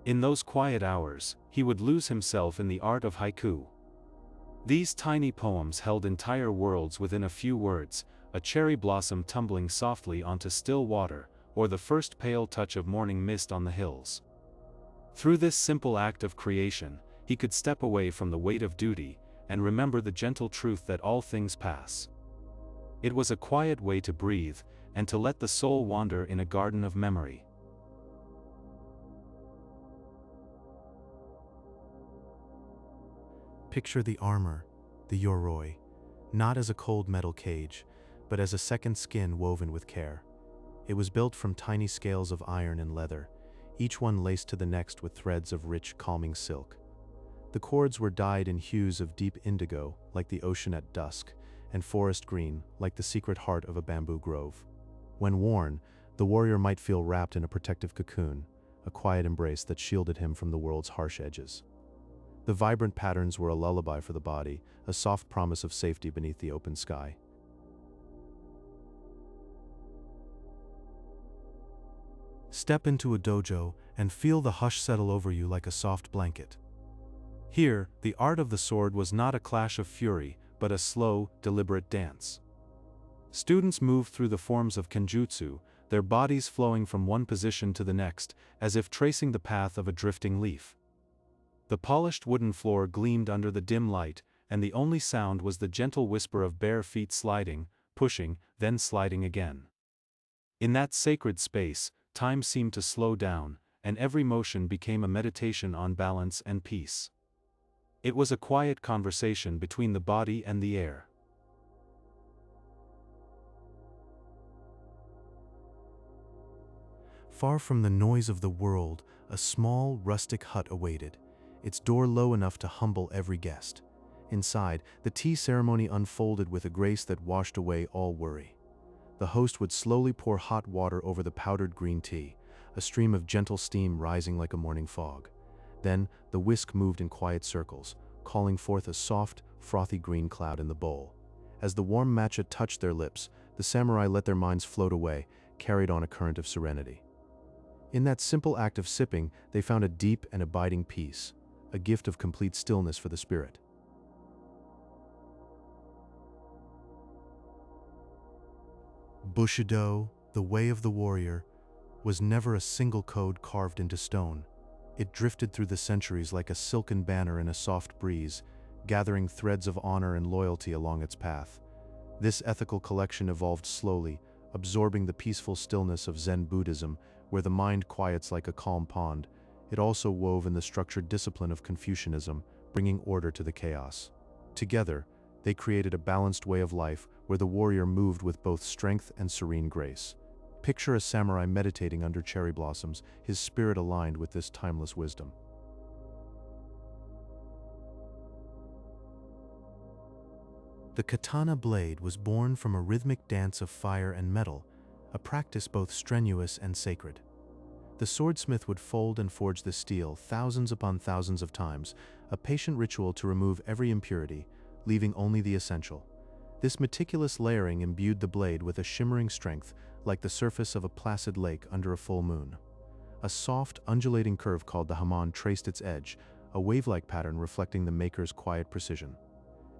In those quiet hours, he would lose himself in the art of haiku. These tiny poems held entire worlds within a few words, a cherry blossom tumbling softly onto still water, or the first pale touch of morning mist on the hills. Through this simple act of creation, he could step away from the weight of duty, and remember the gentle truth that all things pass. It was a quiet way to breathe, and to let the soul wander in a garden of memory. Picture the armor, the yoroi, not as a cold metal cage, but as a second skin woven with care. It was built from tiny scales of iron and leather, each one laced to the next with threads of rich, calming silk. The cords were dyed in hues of deep indigo, like the ocean at dusk, and forest green, like the secret heart of a bamboo grove. When worn, the warrior might feel wrapped in a protective cocoon, a quiet embrace that shielded him from the world's harsh edges. The vibrant patterns were a lullaby for the body, a soft promise of safety beneath the open sky. Step into a dojo and feel the hush settle over you like a soft blanket. Here, the art of the sword was not a clash of fury, but a slow, deliberate dance. Students moved through the forms of kenjutsu, their bodies flowing from one position to the next, as if tracing the path of a drifting leaf. The polished wooden floor gleamed under the dim light, and the only sound was the gentle whisper of bare feet sliding, pushing, then sliding again. In that sacred space, time seemed to slow down, and every motion became a meditation on balance and peace. It was a quiet conversation between the body and the air. Far from the noise of the world, a small, rustic hut awaited, its door low enough to humble every guest. Inside, the tea ceremony unfolded with a grace that washed away all worry. The host would slowly pour hot water over the powdered green tea, a stream of gentle steam rising like a morning fog. Then, the whisk moved in quiet circles, calling forth a soft, frothy green cloud in the bowl. As the warm matcha touched their lips, the samurai let their minds float away, carried on a current of serenity. In that simple act of sipping, they found a deep and abiding peace, a gift of complete stillness for the spirit. Bushido, the way of the warrior, was never a single code carved into stone. It drifted through the centuries like a silken banner in a soft breeze, gathering threads of honor and loyalty along its path. This ethical collection evolved slowly, absorbing the peaceful stillness of Zen Buddhism, where the mind quiets like a calm pond. It also wove in the structured discipline of Confucianism, bringing order to the chaos. Together, they created a balanced way of life where the warrior moved with both strength and serene grace. Picture a samurai meditating under cherry blossoms, his spirit aligned with this timeless wisdom. The katana blade was born from a rhythmic dance of fire and metal, a practice both strenuous and sacred. The swordsmith would fold and forge the steel thousands upon thousands of times, a patient ritual to remove every impurity, leaving only the essential. This meticulous layering imbued the blade with a shimmering strength, like the surface of a placid lake under a full moon. A soft, undulating curve called the hamon traced its edge, a wave-like pattern reflecting the maker's quiet precision.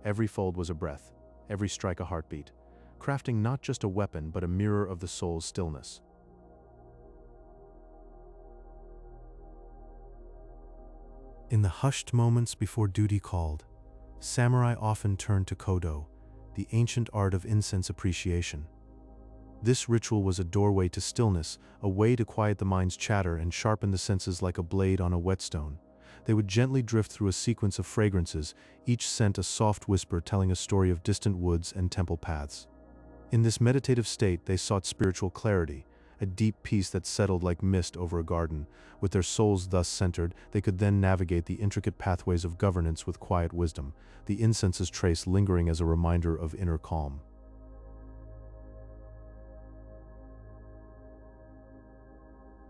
Every fold was a breath, every strike a heartbeat, crafting not just a weapon but a mirror of the soul's stillness. In the hushed moments before duty called, samurai often turned to kodo, the ancient art of incense appreciation. This ritual was a doorway to stillness, a way to quiet the mind's chatter and sharpen the senses like a blade on a whetstone. They would gently drift through a sequence of fragrances, each scent a soft whisper telling a story of distant woods and temple paths. In this meditative state, they sought spiritual clarity, a deep peace that settled like mist over a garden. With their souls thus centered, they could then navigate the intricate pathways of governance with quiet wisdom, the incense's trace lingering as a reminder of inner calm.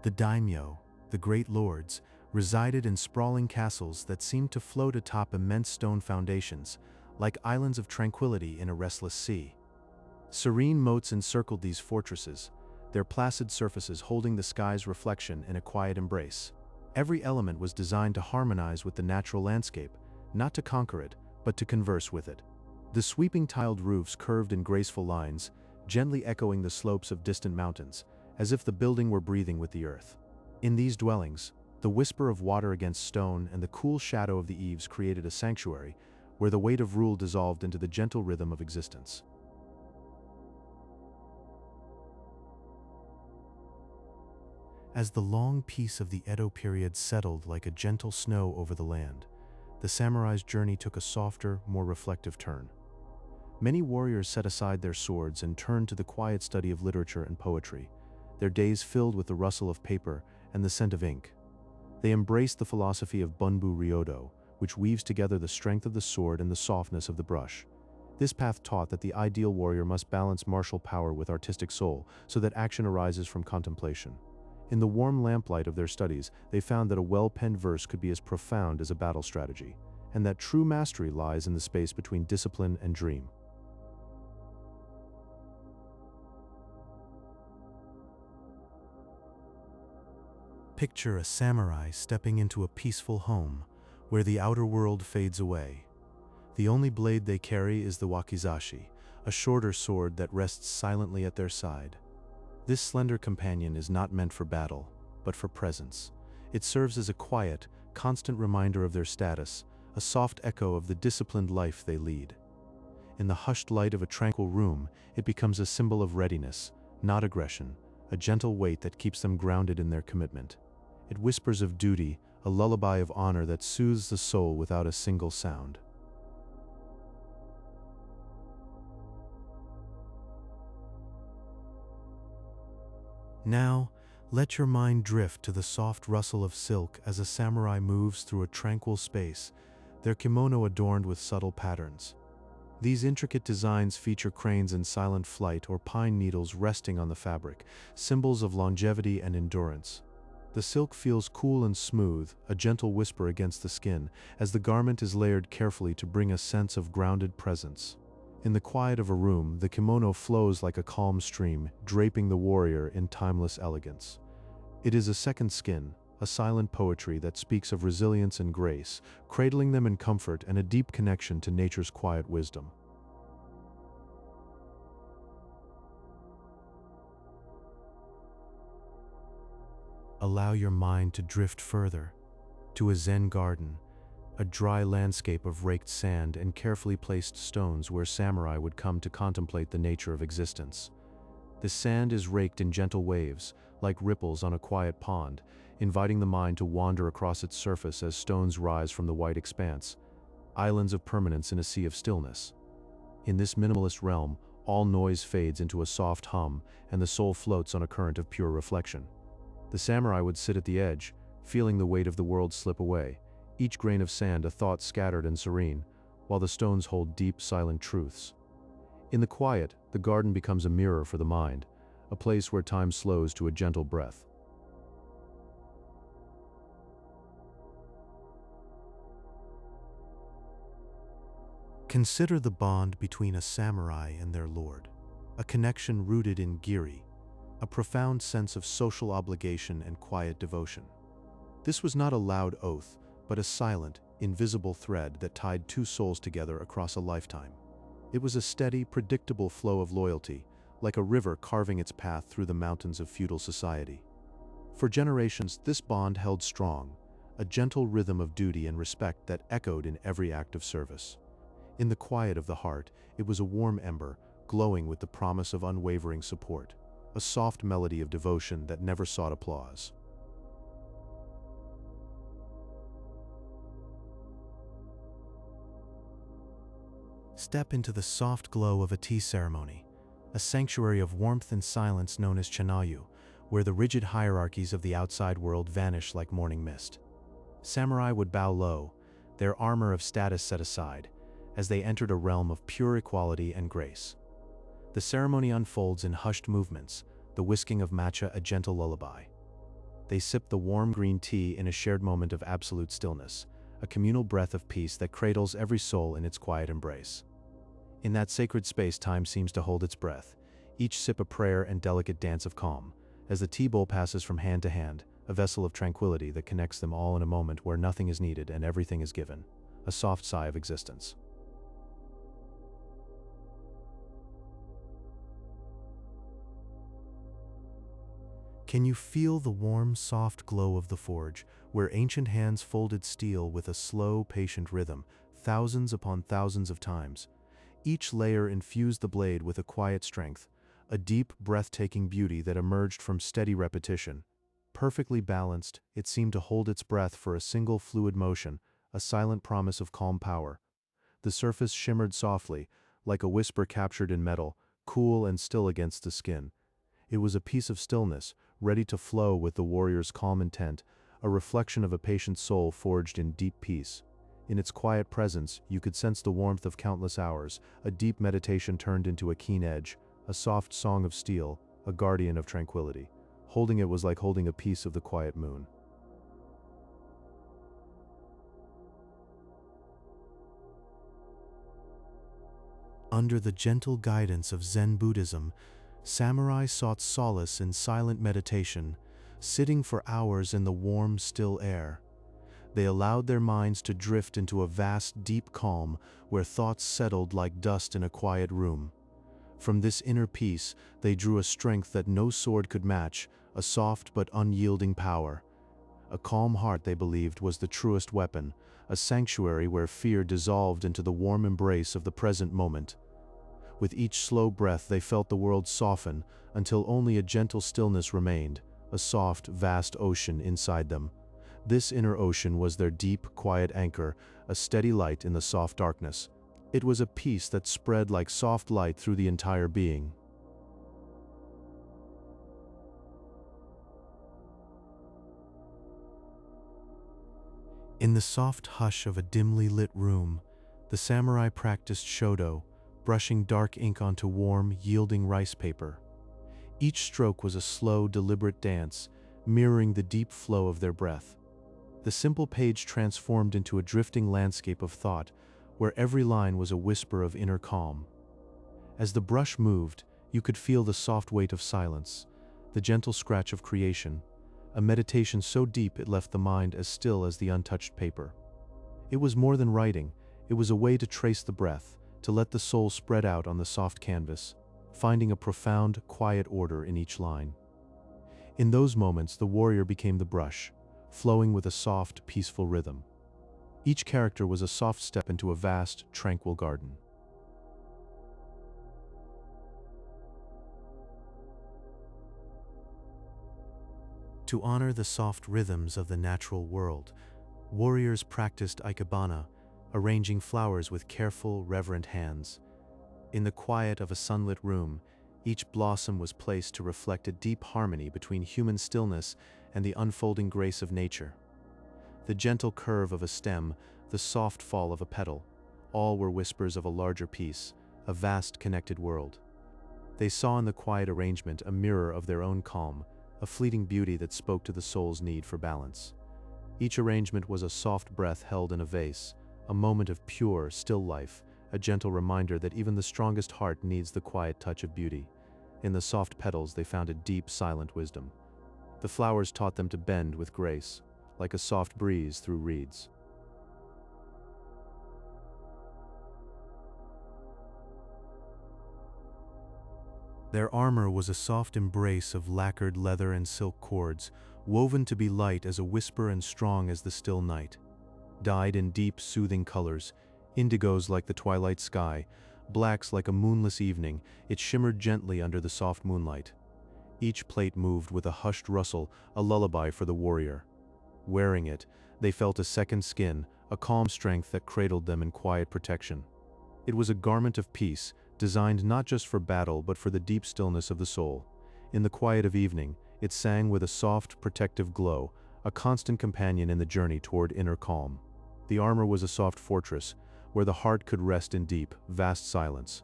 The daimyo, the great lords, resided in sprawling castles that seemed to float atop immense stone foundations, like islands of tranquility in a restless sea. Serene moats encircled these fortresses, their placid surfaces holding the sky's reflection in a quiet embrace. Every element was designed to harmonize with the natural landscape, not to conquer it, but to converse with it. The sweeping tiled roofs curved in graceful lines, gently echoing the slopes of distant mountains, as if the building were breathing with the earth. In these dwellings, the whisper of water against stone and the cool shadow of the eaves created a sanctuary where the weight of rule dissolved into the gentle rhythm of existence. As the long peace of the Edo period settled like a gentle snow over the land, the samurai's journey took a softer, more reflective turn. Many warriors set aside their swords and turned to the quiet study of literature and poetry, their days filled with the rustle of paper and the scent of ink. They embraced the philosophy of Bunbu Ryodo, which weaves together the strength of the sword and the softness of the brush. This path taught that the ideal warrior must balance martial power with artistic soul, so that action arises from contemplation. In the warm lamplight of their studies, they found that a well-penned verse could be as profound as a battle strategy, and that true mastery lies in the space between discipline and dream. Picture a samurai stepping into a peaceful home, where the outer world fades away. The only blade they carry is the wakizashi, a shorter sword that rests silently at their side. This slender companion is not meant for battle, but for presence. It serves as a quiet, constant reminder of their status, a soft echo of the disciplined life they lead. In the hushed light of a tranquil room, it becomes a symbol of readiness, not aggression, a gentle weight that keeps them grounded in their commitment. It whispers of duty, a lullaby of honor that soothes the soul without a single sound. Now, let your mind drift to the soft rustle of silk as a samurai moves through a tranquil space, their kimono adorned with subtle patterns. These intricate designs feature cranes in silent flight or pine needles resting on the fabric, symbols of longevity and endurance. The silk feels cool and smooth, a gentle whisper against the skin, as the garment is layered carefully to bring a sense of grounded presence. In the quiet of a room, the kimono flows like a calm stream, draping the warrior in timeless elegance. It is a second skin, a silent poetry that speaks of resilience and grace, cradling them in comfort and a deep connection to nature's quiet wisdom. Allow your mind to drift further, to a Zen garden, a dry landscape of raked sand and carefully placed stones where samurai would come to contemplate the nature of existence. The sand is raked in gentle waves, like ripples on a quiet pond, inviting the mind to wander across its surface as stones rise from the white expanse, islands of permanence in a sea of stillness. In this minimalist realm, all noise fades into a soft hum, and the soul floats on a current of pure reflection. The samurai would sit at the edge, feeling the weight of the world slip away, each grain of sand a thought scattered and serene, while the stones hold deep, silent truths. In the quiet, the garden becomes a mirror for the mind, a place where time slows to a gentle breath. Consider the bond between a samurai and their lord, a connection rooted in giri, a profound sense of social obligation and quiet devotion. This was not a loud oath, but a silent, invisible thread that tied two souls together across a lifetime. It was a steady, predictable flow of loyalty, like a river carving its path through the mountains of feudal society. For generations, this bond held strong, a gentle rhythm of duty and respect that echoed in every act of service. In the quiet of the heart, it was a warm ember, glowing with the promise of unwavering support, a soft melody of devotion that never sought applause. Step into the soft glow of a tea ceremony, a sanctuary of warmth and silence known as chanayu, where the rigid hierarchies of the outside world vanish like morning mist. Samurai would bow low, their armor of status set aside, as they entered a realm of pure equality and grace. The ceremony unfolds in hushed movements, the whisking of matcha a gentle lullaby. They sip the warm green tea in a shared moment of absolute stillness, a communal breath of peace that cradles every soul in its quiet embrace. In that sacred space, time seems to hold its breath, each sip a prayer and delicate dance of calm, as the tea bowl passes from hand to hand, a vessel of tranquility that connects them all in a moment where nothing is needed and everything is given, a soft sigh of existence. Can you feel the warm, soft glow of the forge, where ancient hands folded steel with a slow, patient rhythm, thousands upon thousands of times? Each layer infused the blade with a quiet strength, a deep, breathtaking beauty that emerged from steady repetition. Perfectly balanced, it seemed to hold its breath for a single fluid motion, a silent promise of calm power. The surface shimmered softly, like a whisper captured in metal, cool and still against the skin. It was a piece of stillness, ready to flow with the warrior's calm intent, a reflection of a patient soul forged in deep peace. In its quiet presence, you could sense the warmth of countless hours, a deep meditation turned into a keen edge, a soft song of steel, a guardian of tranquility. Holding it was like holding a piece of the quiet moon. Under the gentle guidance of Zen Buddhism, samurai sought solace in silent meditation, sitting for hours in the warm, still air. They allowed their minds to drift into a vast, deep calm where thoughts settled like dust in a quiet room. From this inner peace, they drew a strength that no sword could match, a soft but unyielding power. A calm heart, they believed, was the truest weapon, a sanctuary where fear dissolved into the warm embrace of the present moment. With each slow breath, they felt the world soften until only a gentle stillness remained, a soft, vast ocean inside them. This inner ocean was their deep, quiet anchor, a steady light in the soft darkness. It was a peace that spread like soft light through the entire being. In the soft hush of a dimly lit room, the samurai practiced shodo, brushing dark ink onto warm, yielding rice paper. Each stroke was a slow, deliberate dance, mirroring the deep flow of their breath. The simple page transformed into a drifting landscape of thought, where every line was a whisper of inner calm. As the brush moved, you could feel the soft weight of silence, the gentle scratch of creation, a meditation so deep it left the mind as still as the untouched paper. It was more than writing, it was a way to trace the breath, to let the soul spread out on the soft canvas, finding a profound, quiet order in each line. In those moments, the warrior became the brush, flowing with a soft, peaceful rhythm. Each character was a soft step into a vast, tranquil garden. To honor the soft rhythms of the natural world, warriors practiced ikebana, arranging flowers with careful, reverent hands. In the quiet of a sunlit room, each blossom was placed to reflect a deep harmony between human stillness and the unfolding grace of nature. The gentle curve of a stem, the soft fall of a petal, all were whispers of a larger piece, a vast connected world. They saw in the quiet arrangement a mirror of their own calm, a fleeting beauty that spoke to the soul's need for balance. Each arrangement was a soft breath held in a vase, a moment of pure, still life, a gentle reminder that even the strongest heart needs the quiet touch of beauty. In the soft petals they found a deep, silent wisdom. The flowers taught them to bend with grace, like a soft breeze through reeds. Their armor was a soft embrace of lacquered leather and silk cords, woven to be light as a whisper and strong as the still night. Dyed in deep, soothing colors, indigos like the twilight sky, blacks like a moonless evening, it shimmered gently under the soft moonlight. Each plate moved with a hushed rustle, a lullaby for the warrior. Wearing it, they felt a second skin, a calm strength that cradled them in quiet protection. It was a garment of peace, designed not just for battle but for the deep stillness of the soul. In the quiet of evening, it sang with a soft, protective glow, a constant companion in the journey toward inner calm. The armor was a soft fortress, where the heart could rest in deep, vast silence.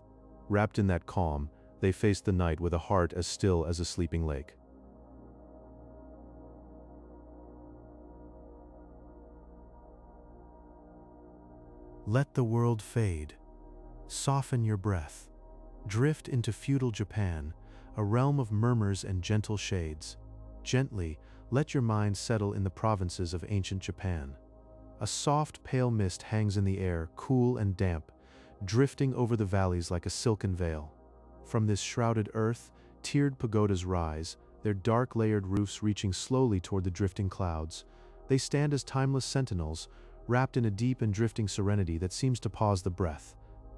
Wrapped in that calm, they faced the night with a heart as still as a sleeping lake. Let the world fade. Soften your breath. Drift into feudal Japan, a realm of murmurs and gentle shades. Gently, let your mind settle in the provinces of ancient Japan. A soft, pale mist hangs in the air, cool and damp, drifting over the valleys like a silken veil. From this shrouded earth, tiered pagodas rise, their dark layered roofs reaching slowly toward the drifting clouds. They stand as timeless sentinels, wrapped in a deep and drifting serenity that seems to pause the breath.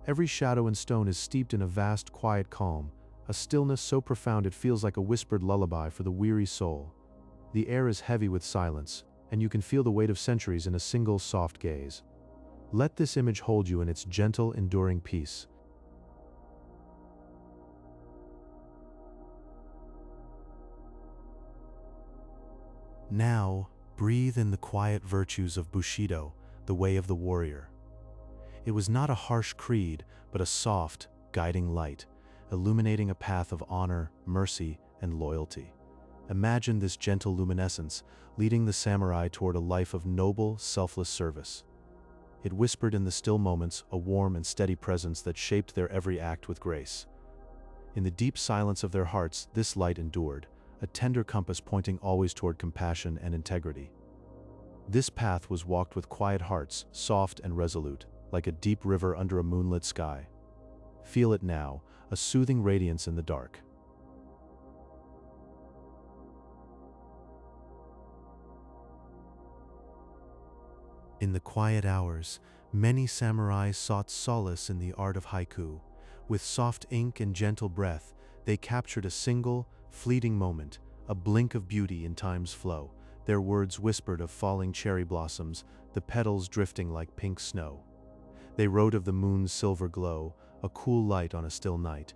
Every shadow and stone is steeped in a vast, quiet calm, a stillness so profound it feels like a whispered lullaby for the weary soul. The air is heavy with silence, and you can feel the weight of centuries in a single soft gaze. Let this image hold you in its gentle, enduring peace. Now, breathe in the quiet virtues of Bushido, the way of the warrior. It was not a harsh creed, but a soft, guiding light, illuminating a path of honor, mercy, and loyalty. Imagine this gentle luminescence, leading the samurai toward a life of noble, selfless service. It whispered in the still moments a warm and steady presence that shaped their every act with grace. In the deep silence of their hearts, this light endured, a tender compass pointing always toward compassion and integrity. This path was walked with quiet hearts, soft and resolute, like a deep river under a moonlit sky. Feel it now, a soothing radiance in the dark. In the quiet hours, many samurai sought solace in the art of haiku. With soft ink and gentle breath, they captured a single, fleeting moment, a blink of beauty in time's flow. Their words whispered of falling cherry blossoms, the petals drifting like pink snow. They wrote of the moon's silver glow, a cool light on a still night.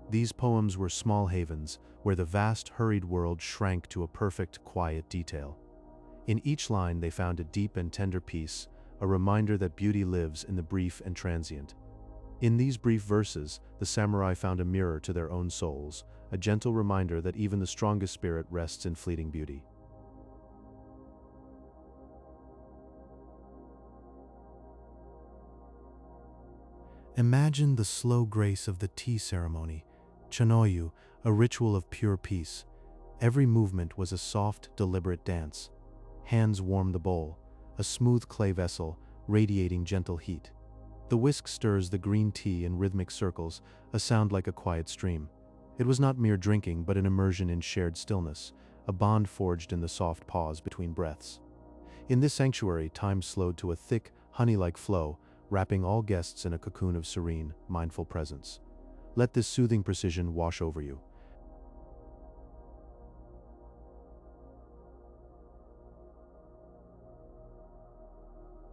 These poems were small havens, where the vast, hurried world shrank to a perfect, quiet detail. In each line they found a deep and tender peace, a reminder that beauty lives in the brief and transient. In these brief verses, the samurai found a mirror to their own souls, a gentle reminder that even the strongest spirit rests in fleeting beauty. Imagine the slow grace of the tea ceremony, chanoyu, a ritual of pure peace. Every movement was a soft, deliberate dance. Hands warm the bowl, a smooth clay vessel, radiating gentle heat. The whisk stirs the green tea in rhythmic circles, a sound like a quiet stream. It was not mere drinking, but an immersion in shared stillness, a bond forged in the soft pause between breaths. In this sanctuary, time slowed to a thick, honey-like flow, wrapping all guests in a cocoon of serene, mindful presence. Let this soothing precision wash over you.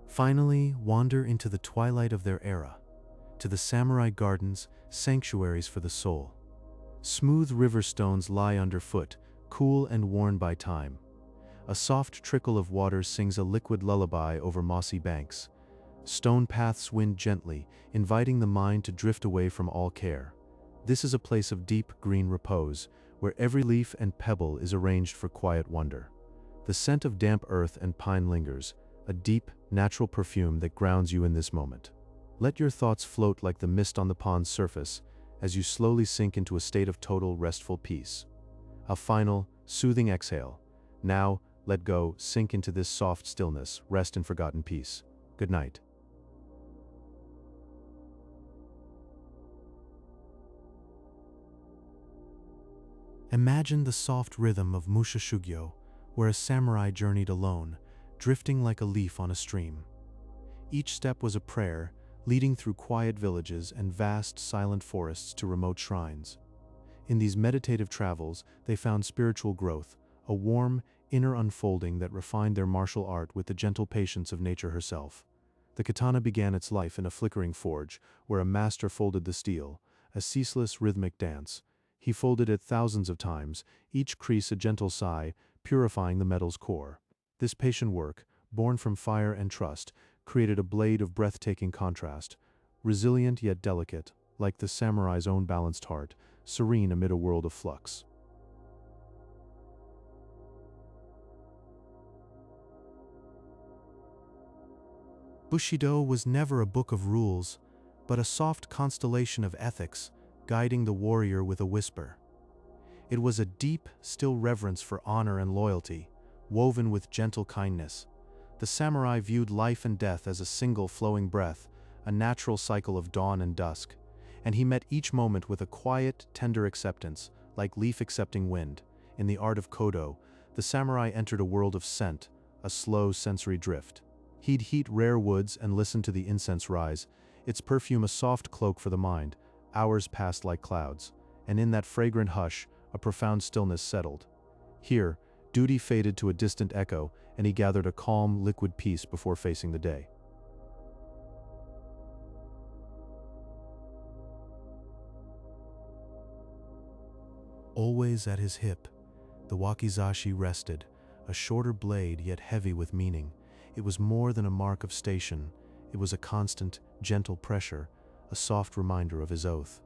Finally, wander into the twilight of their era, to the samurai gardens, sanctuaries for the soul. Smooth river stones lie underfoot, cool and worn by time. A soft trickle of water sings a liquid lullaby over mossy banks. Stone paths wind gently, inviting the mind to drift away from all care. This is a place of deep green repose, where every leaf and pebble is arranged for quiet wonder. The scent of damp earth and pine lingers, a deep, natural perfume that grounds you in this moment. Let your thoughts float like the mist on the pond's surface as you slowly sink into a state of total, restful peace. A final, soothing exhale. Now, let go, sink into this soft stillness, rest in forgotten peace. Good night. Imagine the soft rhythm of Musha Shugyo, where a samurai journeyed alone, drifting like a leaf on a stream. Each step was a prayer, leading through quiet villages and vast, silent forests to remote shrines. In these meditative travels, they found spiritual growth, a warm, inner unfolding that refined their martial art with the gentle patience of nature herself. The katana began its life in a flickering forge, where a master folded the steel, a ceaseless, rhythmic dance. He folded it thousands of times, each crease a gentle sigh, purifying the metal's core. This patient work, born from fire and trust, created a blade of breathtaking contrast, resilient yet delicate, like the samurai's own balanced heart, serene amid a world of flux. Bushido was never a book of rules, but a soft constellation of ethics, guiding the warrior with a whisper. It was a deep, still reverence for honor and loyalty, woven with gentle kindness. The samurai viewed life and death as a single flowing breath, a natural cycle of dawn and dusk, and he met each moment with a quiet, tender acceptance, like leaf accepting wind. In the art of kodo, the samurai entered a world of scent, a slow sensory drift. He'd heat rare woods and listen to the incense rise, its perfume a soft cloak for the mind. Hours passed like clouds, and in that fragrant hush, a profound stillness settled. Here, duty faded to a distant echo, and he gathered a calm, liquid peace before facing the day. Always at his hip, the wakizashi rested, a shorter blade yet heavy with meaning. It was more than a mark of station. It was a constant, gentle pressure, a soft reminder of his oath.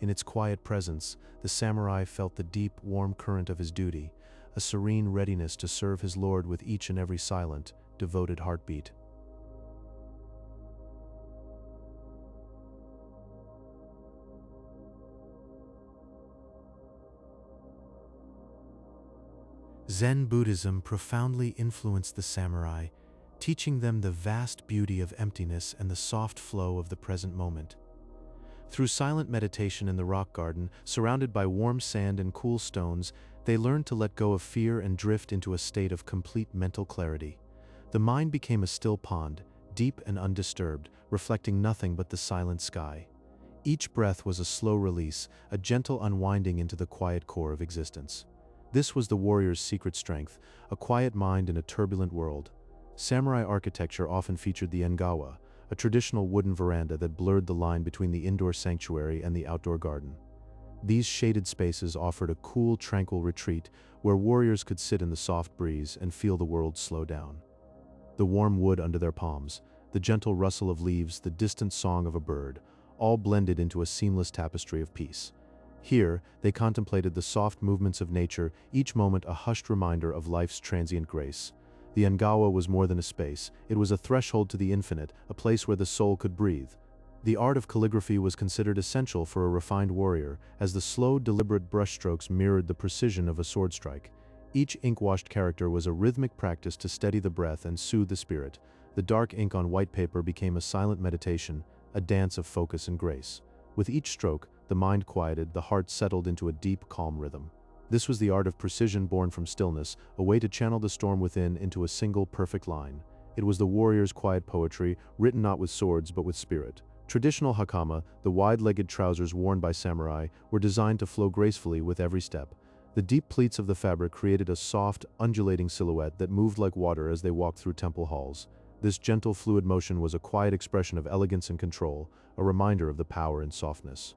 In its quiet presence, the samurai felt the deep, warm current of his duty, a serene readiness to serve his lord with each and every silent, devoted heartbeat. Zen Buddhism profoundly influenced the samurai, teaching them the vast beauty of emptiness and the soft flow of the present moment. Through silent meditation in the rock garden, surrounded by warm sand and cool stones, they learned to let go of fear and drift into a state of complete mental clarity. The mind became a still pond, deep and undisturbed, reflecting nothing but the silent sky. Each breath was a slow release, a gentle unwinding into the quiet core of existence. This was the warrior's secret strength, a quiet mind in a turbulent world. Samurai architecture often featured the engawa, a traditional wooden veranda that blurred the line between the indoor sanctuary and the outdoor garden. These shaded spaces offered a cool, tranquil retreat where warriors could sit in the soft breeze and feel the world slow down. The warm wood under their palms, the gentle rustle of leaves, the distant song of a bird, all blended into a seamless tapestry of peace. Here, they contemplated the soft movements of nature, each moment a hushed reminder of life's transient grace. The engawa was more than a space, it was a threshold to the infinite, a place where the soul could breathe. The art of calligraphy was considered essential for a refined warrior, as the slow, deliberate brushstrokes mirrored the precision of a sword strike. Each ink-washed character was a rhythmic practice to steady the breath and soothe the spirit. The dark ink on white paper became a silent meditation, a dance of focus and grace. With each stroke, the mind quieted, the heart settled into a deep, calm rhythm. This was the art of precision born from stillness, a way to channel the storm within into a single, perfect line. It was the warrior's quiet poetry, written not with swords but with spirit. Traditional hakama, the wide-legged trousers worn by samurai, were designed to flow gracefully with every step. The deep pleats of the fabric created a soft, undulating silhouette that moved like water as they walked through temple halls. This gentle, fluid motion was a quiet expression of elegance and control, a reminder of the power and softness.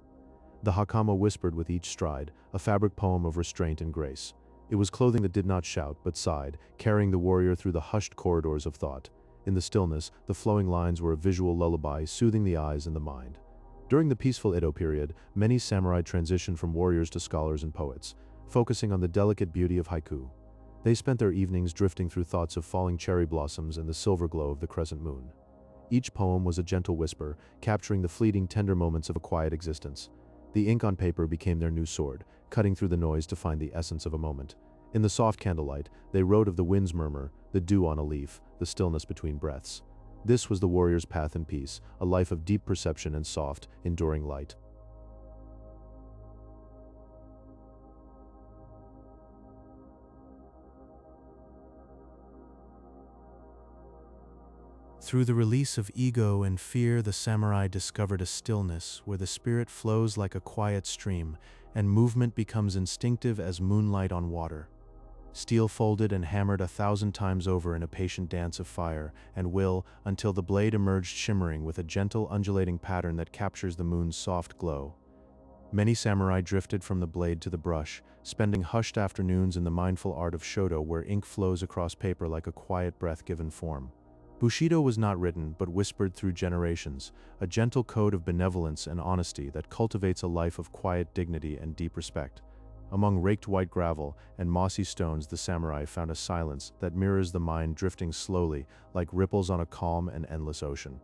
The hakama whispered with each stride, a fabric poem of restraint and grace. It was clothing that did not shout but sighed, carrying the warrior through the hushed corridors of thought. In the stillness, the flowing lines were a visual lullaby, soothing the eyes and the mind. During the peaceful Edo period, many samurai transitioned from warriors to scholars and poets, focusing on the delicate beauty of haiku. They spent their evenings drifting through thoughts of falling cherry blossoms and the silver glow of the crescent moon. Each poem was a gentle whisper, capturing the fleeting, tender moments of a quiet existence. The ink on paper became their new sword, cutting through the noise to find the essence of a moment. In the soft candlelight, they wrote of the wind's murmur, the dew on a leaf, the stillness between breaths. This was the warrior's path in peace, a life of deep perception and soft, enduring light. Through the release of ego and fear, the samurai discovered a stillness where the spirit flows like a quiet stream and movement becomes instinctive as moonlight on water. Steel folded and hammered 1,000 times over in a patient dance of fire and will until the blade emerged shimmering with a gentle undulating pattern that captures the moon's soft glow. Many samurai drifted from the blade to the brush, spending hushed afternoons in the mindful art of shodo where ink flows across paper like a quiet breath given form. Bushido was not written but whispered through generations, a gentle code of benevolence and honesty that cultivates a life of quiet dignity and deep respect. Among raked white gravel and mossy stones, the samurai found a silence that mirrors the mind drifting slowly like ripples on a calm and endless ocean.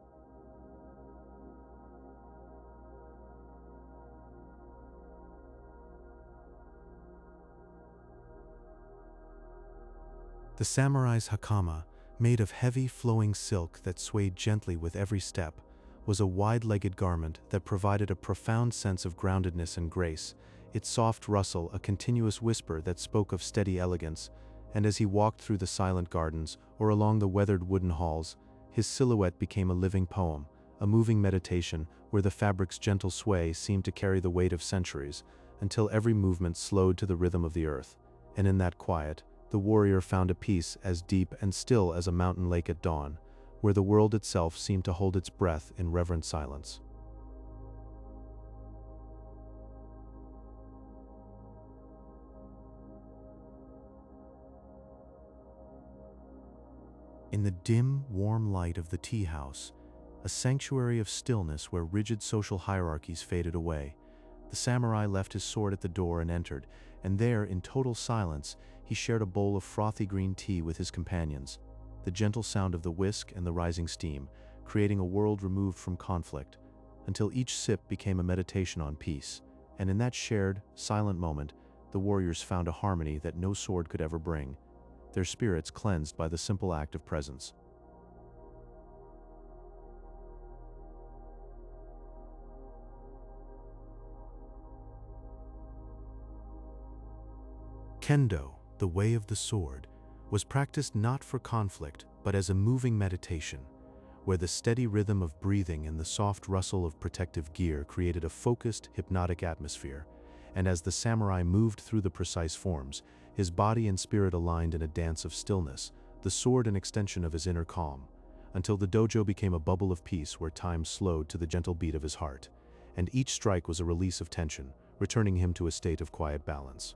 The samurai's hakama, made of heavy, flowing silk that swayed gently with every step, was a wide-legged garment that provided a profound sense of groundedness and grace, its soft rustle a continuous whisper that spoke of steady elegance, and as he walked through the silent gardens or along the weathered wooden halls, his silhouette became a living poem, a moving meditation where the fabric's gentle sway seemed to carry the weight of centuries, until every movement slowed to the rhythm of the earth, and in that quiet, the warrior found a peace as deep and still as a mountain lake at dawn, where the world itself seemed to hold its breath in reverent silence. In the dim, warm light of the tea house, a sanctuary of stillness where rigid social hierarchies faded away, the samurai left his sword at the door and entered, and there, in total silence, he shared a bowl of frothy green tea with his companions, the gentle sound of the whisk and the rising steam, creating a world removed from conflict, until each sip became a meditation on peace, and in that shared, silent moment, the warriors found a harmony that no sword could ever bring, their spirits cleansed by the simple act of presence. Kendo, the way of the sword, was practiced not for conflict but as a moving meditation, where the steady rhythm of breathing and the soft rustle of protective gear created a focused, hypnotic atmosphere, and as the samurai moved through the precise forms, his body and spirit aligned in a dance of stillness, the sword an extension of his inner calm, until the dojo became a bubble of peace where time slowed to the gentle beat of his heart, and each strike was a release of tension, returning him to a state of quiet balance.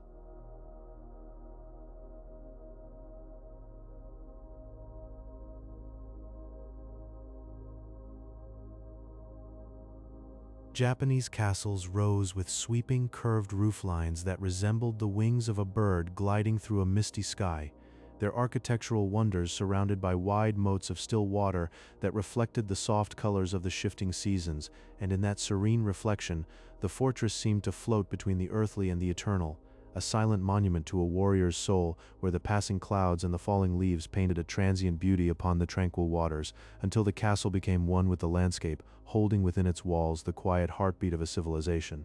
Japanese castles rose with sweeping, curved rooflines that resembled the wings of a bird gliding through a misty sky, their architectural wonders surrounded by wide moats of still water that reflected the soft colors of the shifting seasons, and in that serene reflection, the fortress seemed to float between the earthly and the eternal, a silent monument to a warrior's soul where the passing clouds and the falling leaves painted a transient beauty upon the tranquil waters, until the castle became one with the landscape, holding within its walls the quiet heartbeat of a civilization.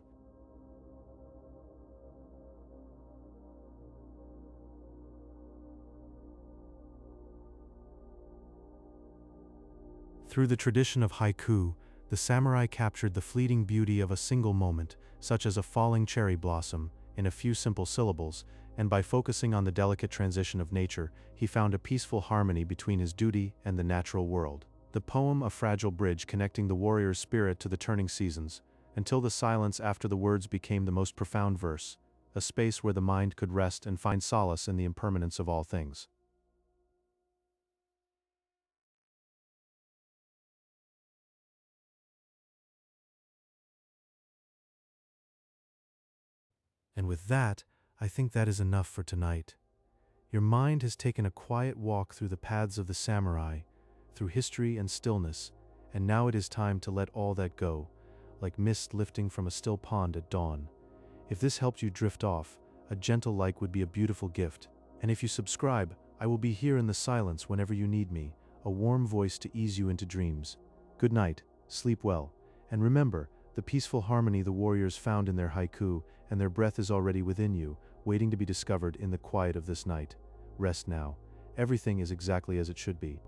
Through the tradition of haiku, the samurai captured the fleeting beauty of a single moment, such as a falling cherry blossom, in a few simple syllables, and by focusing on the delicate transition of nature, he found a peaceful harmony between his duty and the natural world. The poem, a fragile bridge connecting the warrior's spirit to the turning seasons, until the silence after the words became the most profound verse, a space where the mind could rest and find solace in the impermanence of all things. And with that, I think that is enough for tonight. Your mind has taken a quiet walk through the paths of the samurai, through history and stillness, and now it is time to let all that go, like mist lifting from a still pond at dawn. If this helped you drift off, a gentle like would be a beautiful gift. And if you subscribe, I will be here in the silence whenever you need me, a warm voice to ease you into dreams. Good night, sleep well, and remember, the peaceful harmony the warriors found in their haiku, and their breath is already within you, waiting to be discovered in the quiet of this night. Rest now. Everything is exactly as it should be.